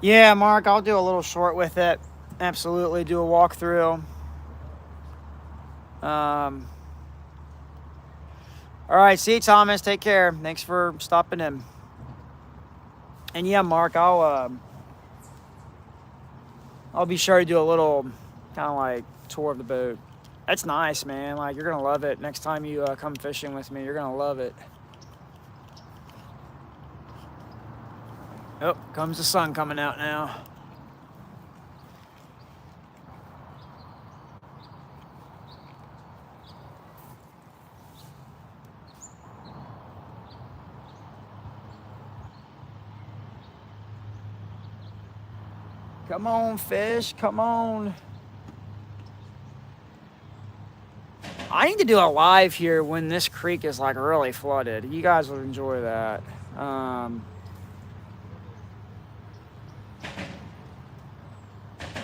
Speaker 1: Yeah, Mark, I'll do a little short with it. Absolutely, do a walkthrough. All right, see you, Thomas. Take care. Thanks for stopping in. And yeah, Mark, I'll be sure to do a little kind of like tour of the boat. That's nice, man. Like, you're gonna love it. Next time you come fishing with me, you're gonna love it. Oh, comes the sun coming out now. Come on, fish. Come on. I need to do a live here when this creek is like really flooded. You guys would enjoy that.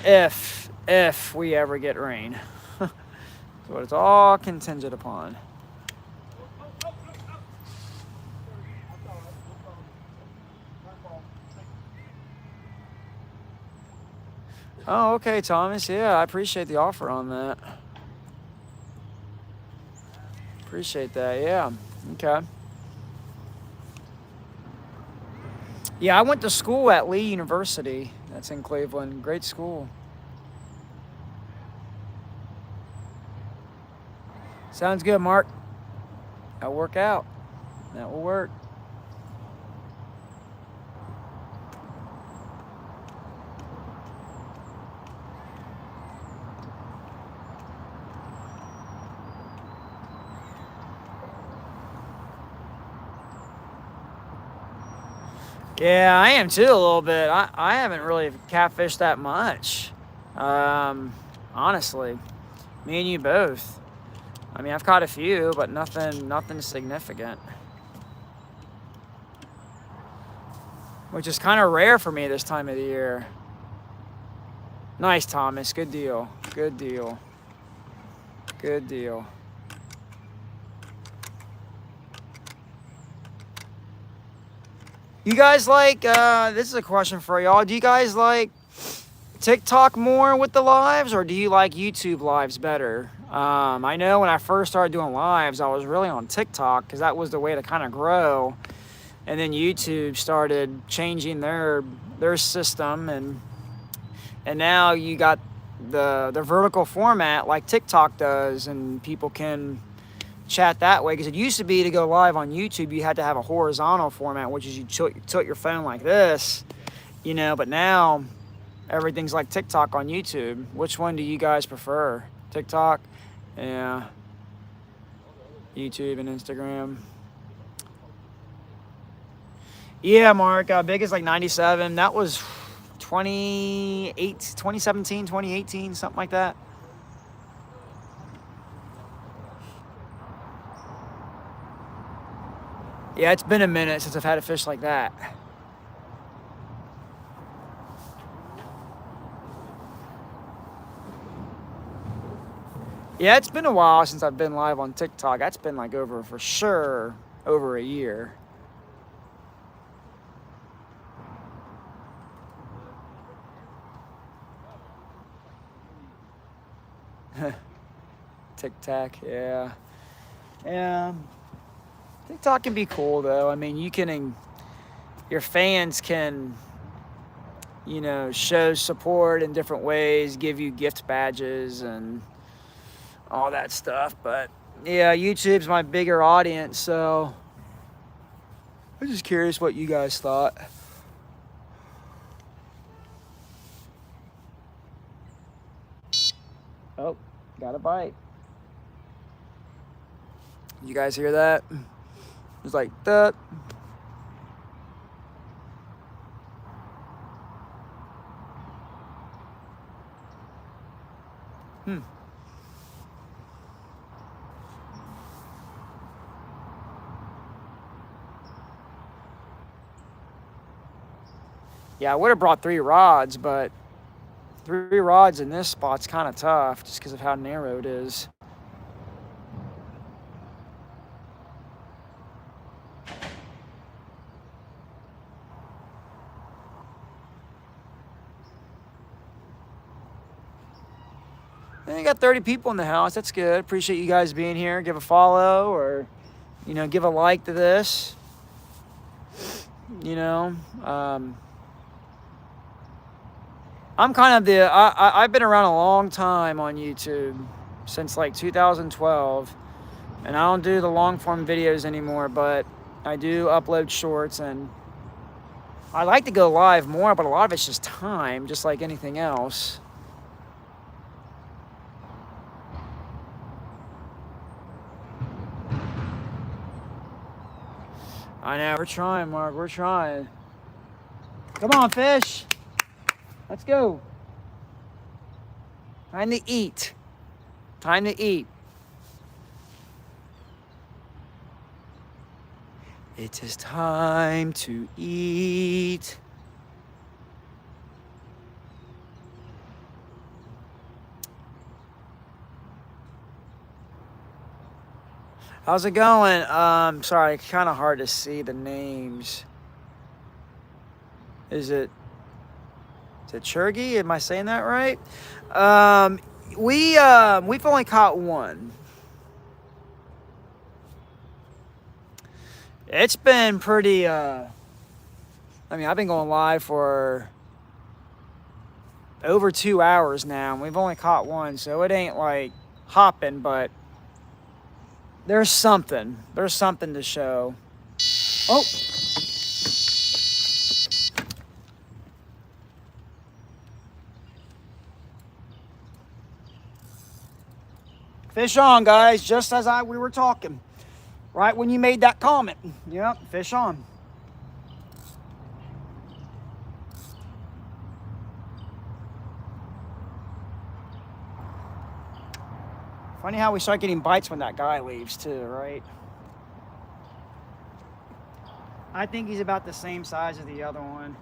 Speaker 1: If we ever get rain. That's what it's all contingent upon. Oh, okay, Thomas. Yeah, I appreciate the offer on that. Appreciate that. Yeah. Okay. Yeah, I went to school at Lee University. That's in Cleveland. Great school. Sounds good, Mark. That'll work out. That will work. Yeah, I am too a little bit. I haven't really catfished that much. Honestly. Me and you both. I mean, I've caught a few, but nothing significant. Which is kind of rare for me this time of the year. Nice, Thomas. Good deal. Good deal. Good deal. You guys like, this is a question for y'all. Do you guys like TikTok more with the lives, or do you like YouTube lives better? I know when I first started doing lives, I was really on TikTok because that was the way to kind of grow. And then YouTube started changing their system, and now you got the vertical format like TikTok does, and people can chat that way. Because it used to be to go live on YouTube, you had to have a horizontal format, which is you tilt your phone like this, you know. But now everything's like TikTok on YouTube. Which one do you guys prefer? TikTok? Yeah. YouTube and Instagram. Yeah, Mark. Big is like 97. That was 2017, 2018, something like that. Yeah, it's been a minute since I've had a fish like that. Yeah, it's been a while since I've been live on TikTok. That's been like for sure, over a year. TikTok, yeah. Yeah. TikTok can be cool though. I mean, your fans can, you know, show support in different ways, give you gift badges and all that stuff. But yeah, YouTube's my bigger audience, so I'm just curious what you guys thought. Oh, got a bite. You guys hear that? It's like that. Yeah, I would have brought 3 rods, but 3 rods in this spot's kind of tough just because of how narrow it is. And you got 30 people in the house. That's good. Appreciate you guys being here. Give a follow or, you know, give a like to this. You know, I'm kind of I've been around a long time on YouTube, since like 2012, and I don't do the long form videos anymore, but I do upload shorts, and I like to go live more, but a lot of it's just time, just like anything else. I know, we're trying, Mark, we're trying. Come on, fish. Let's go. Time to eat. Time to eat. It is time to eat. How's it going? Sorry, kind of hard to see the names. Is it Churgy? Am I saying that right? We've only caught one. It's been pretty, I mean, I've been going live for over 2 hours now, and we've only caught one, so it ain't like hopping, but there's something. There's something to show. Oh! Fish on, guys, just as we were talking. Right when you made that comment. Yep, fish on. Funny how we start getting bites when that guy leaves too, right? I think he's about the same size as the other one.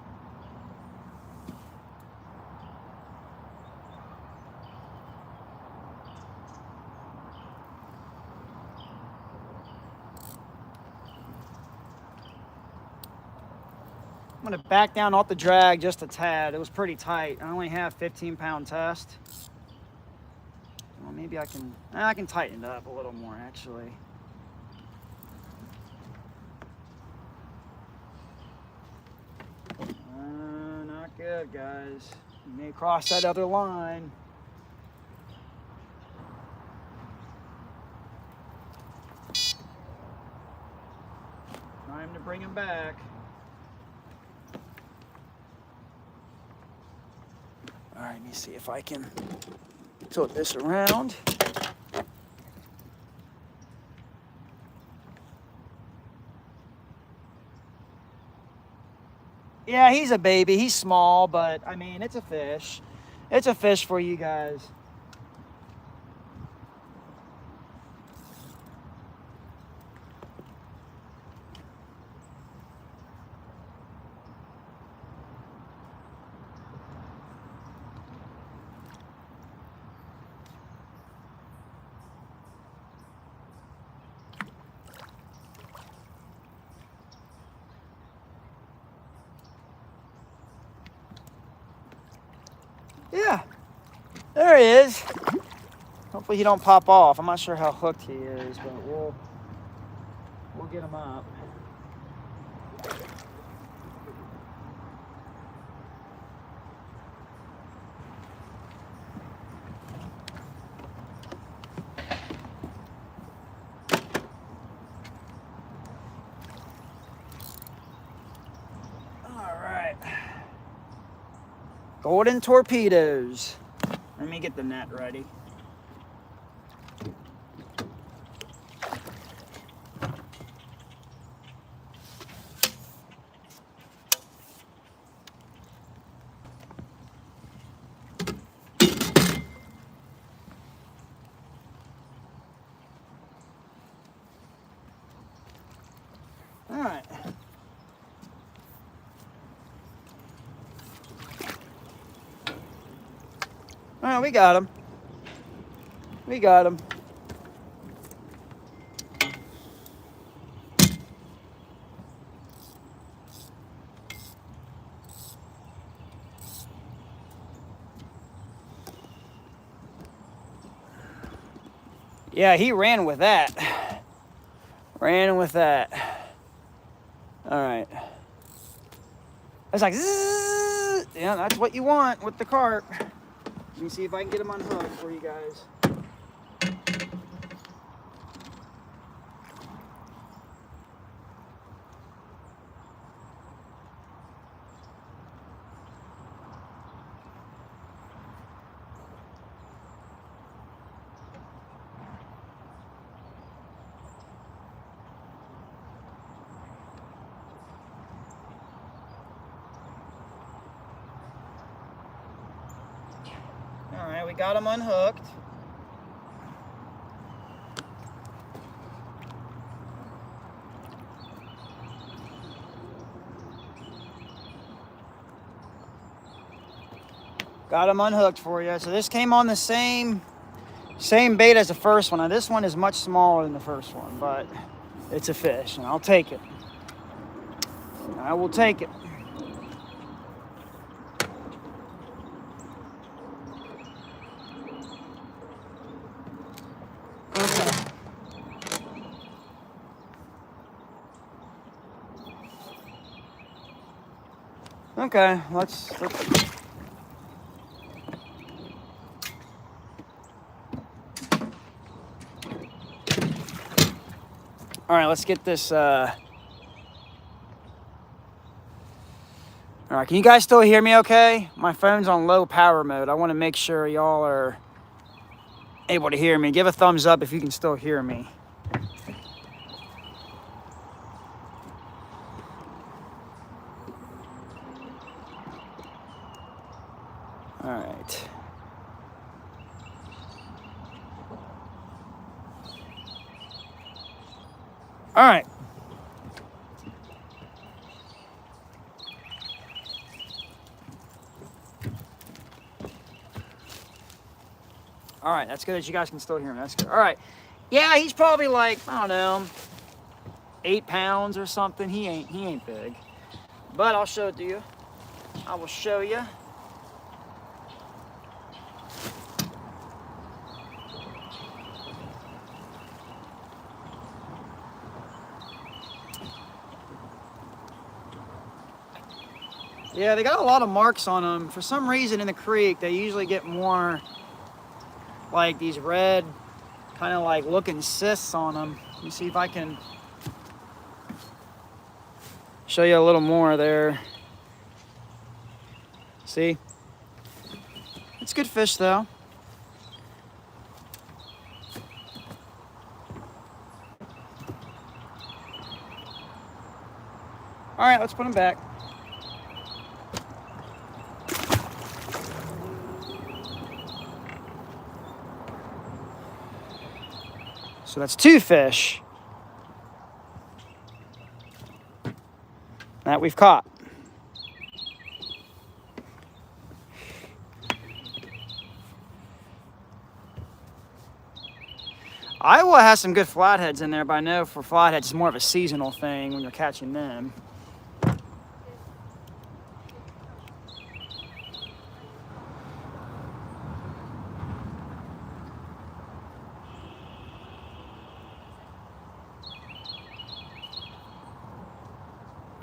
Speaker 1: I'm gonna back down off the drag just a tad. It was pretty tight. I only have 15-pound test. Well, maybe I can tighten it up a little more actually. Not good, guys. You may cross that other line. Time to bring him back. All right, let me see if I can tilt this around. Yeah, he's a baby. He's small, but I mean, it's a fish. It's a fish for you guys. Yeah, there he is. Hopefully he don't pop off. I'm not sure how hooked he is, but we'll get him up. All right. Golden torpedoes. Let me get the net ready. All right. All right, we got him. We got him. Yeah, he ran with that. Ran with that. All right. It's like, zzz. Yeah, that's what you want with the carp. Let me see if I can get him unhooked for you guys. we got them unhooked. Got them unhooked for you. So this came on the same bait as the first one. Now this one is much smaller than the first one, but it's a fish, and I'll take it. I will take it. Okay, let's all right, let's get this. All right, can you guys still hear me okay? My phone's on low power mode. I want to make sure y'all are able to hear me. Give a thumbs up if you can still hear me. All right. All right. All right, that's good that you guys can still hear me. That's good. All right. Yeah, he's probably like, I don't know, 8 pounds or something. He ain't big. But I'll show it to you. I will show you. Yeah, they got a lot of marks on them. For some reason in the creek, they usually get more like these red, kind of like looking cysts on them. Let me see if I can show you a little more there. See? It's good fish though. All right, let's put them back. So that's 2 fish that we've caught. Iowa has some good flatheads in there, but I know for flatheads it's more of a seasonal thing when you're catching them.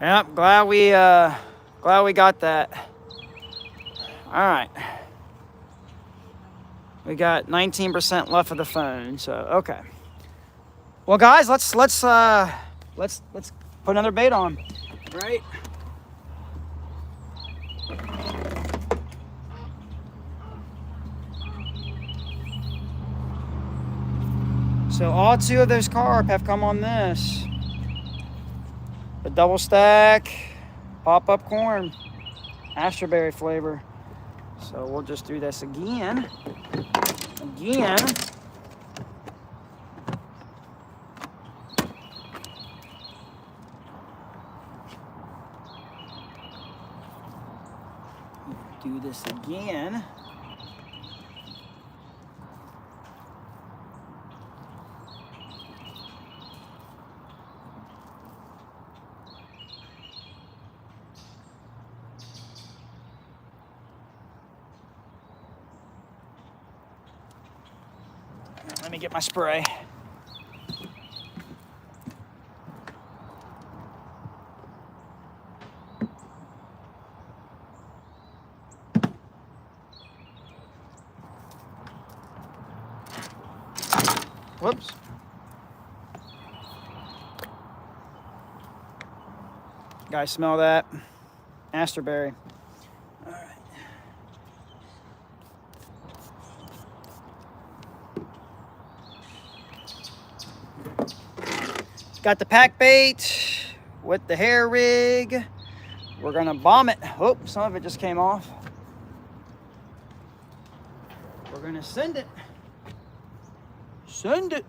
Speaker 1: Yep, glad we got that. All right. We got 19% left of the phone, so okay. Well, guys, let's put another bait on, right? So all 2 of those carp have come on this. The double stack, pop-up corn, astraberry flavor. So we'll just do this again. Do this again. Let me get my spray. Whoops. Guys, smell that? Astraberry. All right. Got the pack bait with the hair rig. We're gonna bomb it. Oh, some of it just came off. We're gonna send it. Send it.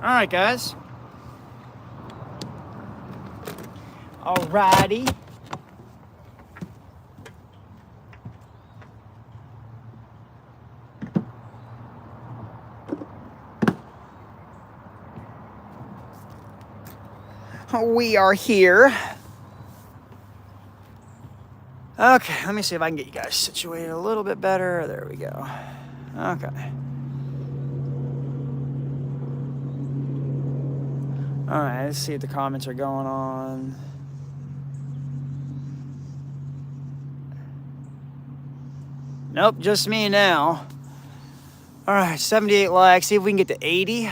Speaker 1: All right, guys. Alrighty. We are here. Okay, let me see if I can get you guys situated a little bit better. There we go. Okay. All right, let's see if the comments are going on. Nope, just me now. All right, 78 likes. See if we can get to 80.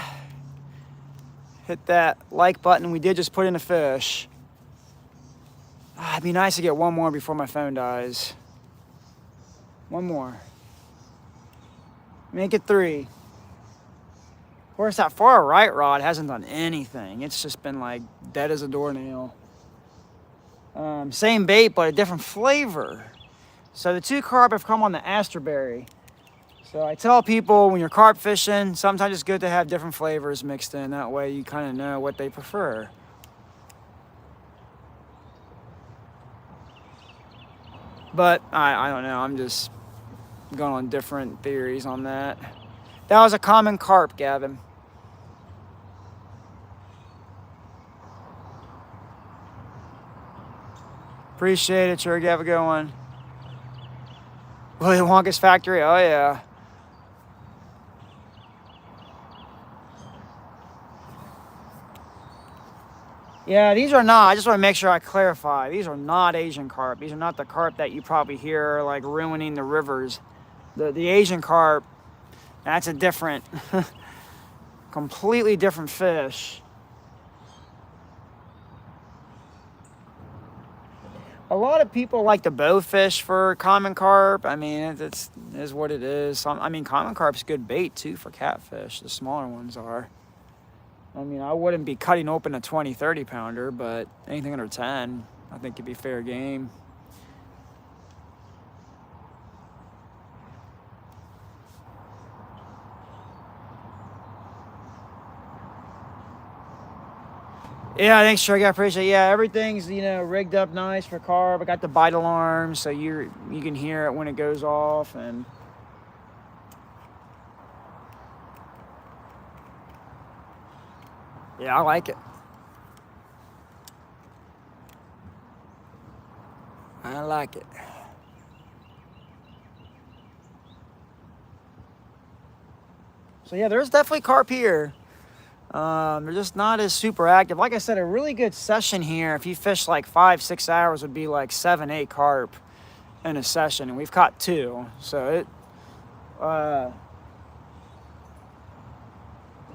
Speaker 1: Hit that like button. We did just put in a fish. It'd be nice to get one more before my phone dies. One more. Make it 3. Of course, that far right rod hasn't done anything. It's just been like dead as a doornail. Same bait, but a different flavor. So the 2 carp have come on the Asterberry. So I tell people when you're carp fishing, sometimes it's good to have different flavors mixed in. That way you kind of know what they prefer. But I don't know. I'm just going on different theories on that. That was a common carp, Gavin. Appreciate it, sure. Have a good one. Willy Wonka's factory. Oh yeah. Yeah, these are not, I just want to make sure I clarify, these are not Asian carp. These are not the carp that you probably hear like ruining the rivers. The Asian carp, that's a different, completely different fish. A lot of people like to bow fish for common carp. I mean, it is what it is. I mean, common carp's good bait too for catfish. The smaller ones are. I mean, I wouldn't be cutting open a 20, 30 pounder, but anything under 10, I think it'd be fair game. Yeah, thanks, Sugar. I appreciate it. Yeah, everything's, rigged up nice for carp. I got the bite alarm, so you can hear it when it goes off, and yeah, I like it. I like it. So yeah, there's definitely carp here. They're just not as super active. Like I said, a really good session here, if you fish like 5-6 hours, would be like 7-8 carp in a session, and we've caught 2. So it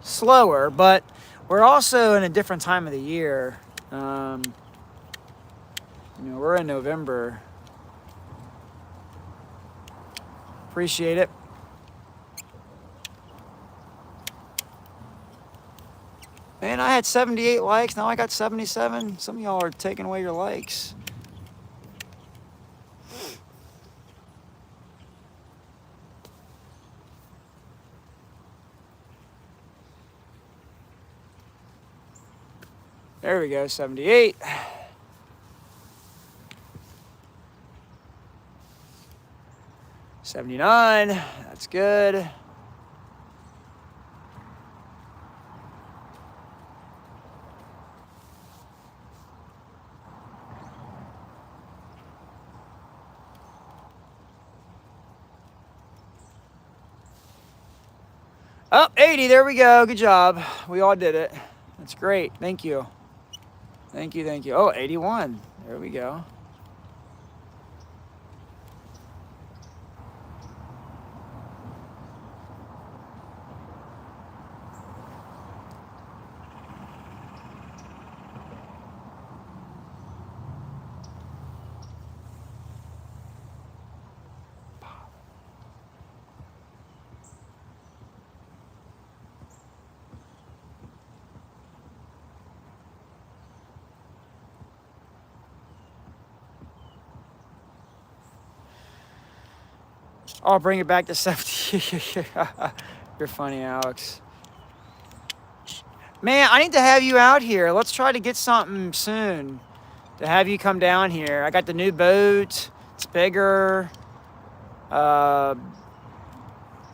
Speaker 1: slower, but we're also in a different time of the year. We're in November. Appreciate it. Man, I had 78 likes. Now I got 77. Some of y'all are taking away your likes. There we go, 78. $79. That's good. Oh, 80, there we go. Good job. We all did it. That's great. Thank you. Thank you, thank you. Oh, 81. There we go. I'll bring it back to 70. You're funny, Alex. Man, I need to have you out here. Let's try to get something soon to have you come down here. I got the new boat. It's bigger.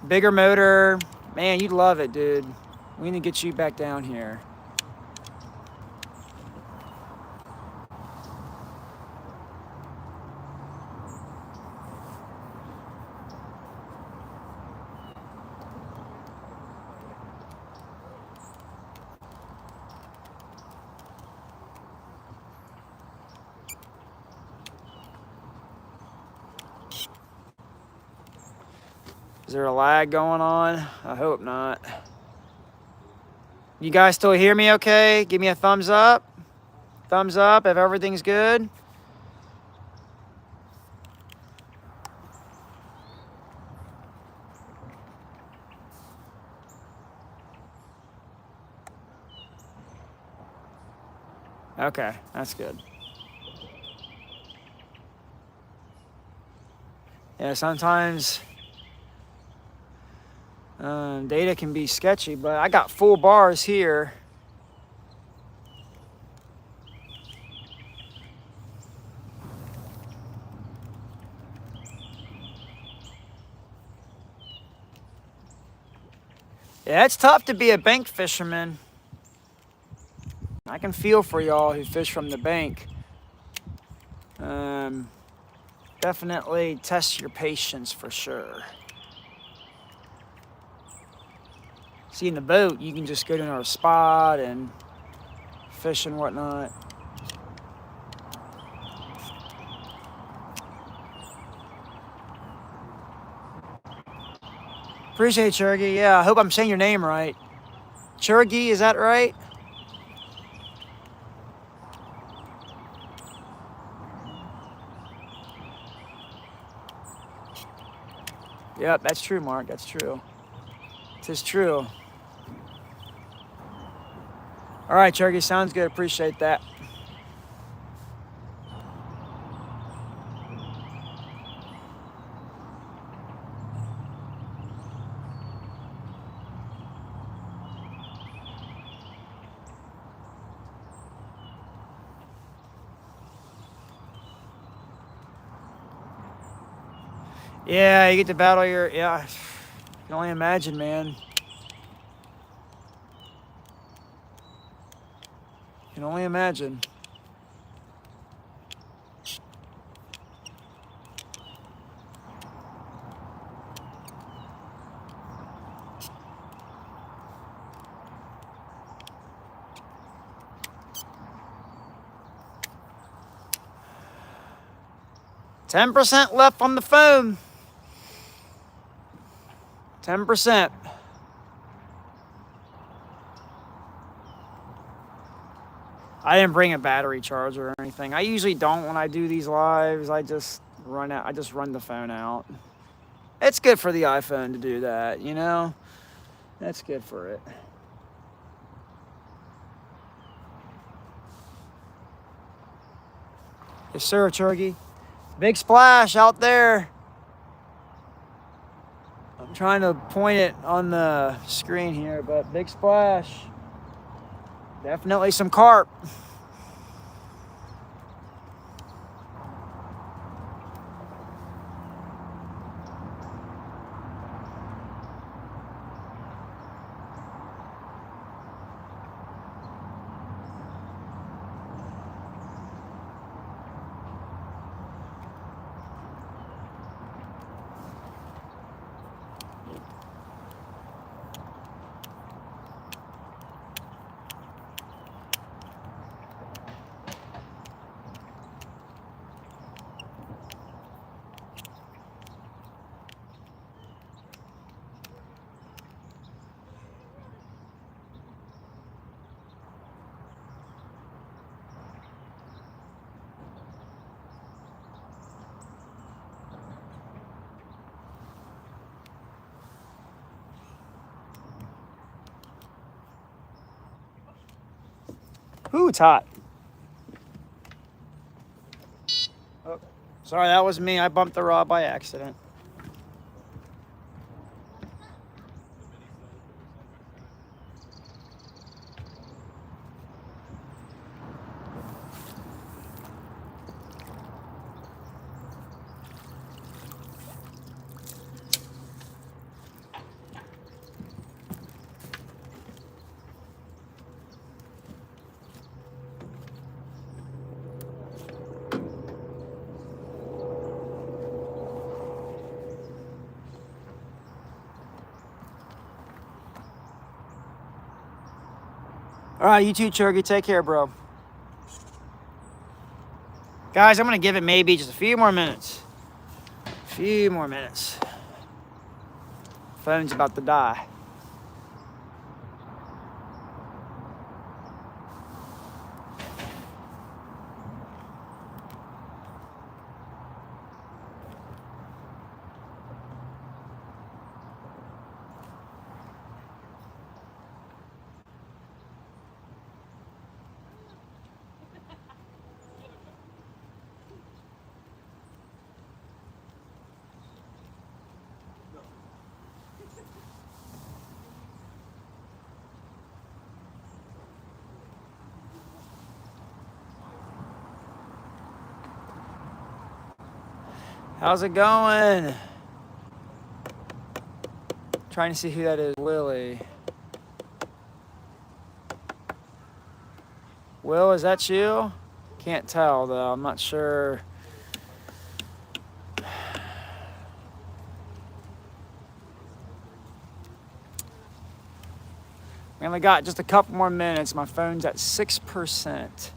Speaker 1: Bigger motor. Man, you'd love it, dude. We need to get you back down here. Is there a lag going on? I hope not. You guys still hear me okay? Give me a thumbs up. Thumbs up if everything's good. Okay, that's good. Yeah, sometimes data can be sketchy, but I got full bars here. Yeah, it's tough to be a bank fisherman. I can feel for y'all who fish from the bank. Definitely test your patience for sure. See, in the boat, you can just go to another spot and fish and whatnot. Appreciate it, Churgy. Yeah, I hope I'm saying your name right. Churgy, is that right? Yep, that's true, Mark. That's true. It is true. All right, Churgy, sounds good. Appreciate that. Yeah, you get to battle your, yeah, I can only imagine, man. Can only imagine. $10 left on the phone. 10%. I didn't bring a battery charger or anything. I usually don't when I do these lives. I just run the phone out. It's good for the iPhone to do that, you know? That's good for it. Yes, sir, Churgy. Big splash out there. I'm trying to point it on the screen here, but big splash. Definitely some carp. Ooh, it's hot. Oh, sorry, that was me. I bumped the rod by accident. All right, you too, Churgy. Take care, bro. Guys, I'm going to give it maybe just a few more minutes. A few more minutes. Phone's about to die. How's it going? Trying to see who that is. Willie. Will, is that you? Can't tell though. I'm not sure. We only got just a couple more minutes. My phone's at 6%.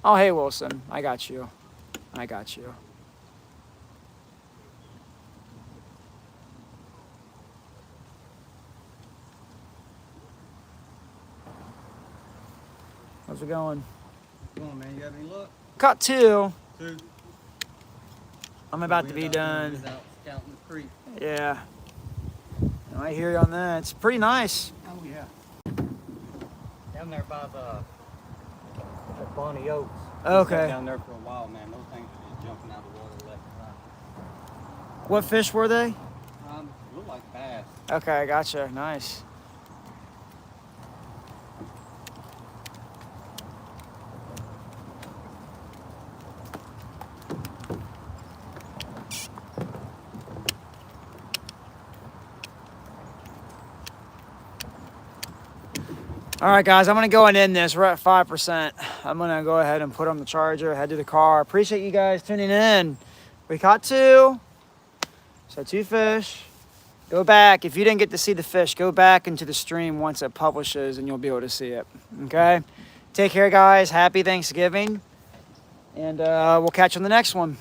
Speaker 1: Oh, hey, Wilson. I got you. I got you. How's it going?
Speaker 3: Come on, man. You got any luck?
Speaker 1: Caught two.
Speaker 3: Two.
Speaker 1: I'm about to be done.
Speaker 3: Without scouting the creek.
Speaker 1: Yeah. I hear you on that. It's pretty nice.
Speaker 3: Oh, yeah. Down there by the Bonnie Oaks.
Speaker 1: Okay.
Speaker 3: Down there for a while, man. Those things are just jumping out of the water left and right.
Speaker 1: What fish were they?
Speaker 3: Look like bass.
Speaker 1: Okay, I gotcha. Nice. All right, guys, I'm going to go and end this. We're at 5%. I'm going to go ahead and put on the charger, head to the car. Appreciate you guys tuning in. We caught two. So 2 fish. Go back. If you didn't get to see the fish, go back into the stream once it publishes and you'll be able to see it. Okay? Take care, guys. Happy Thanksgiving. And we'll catch you on the next one.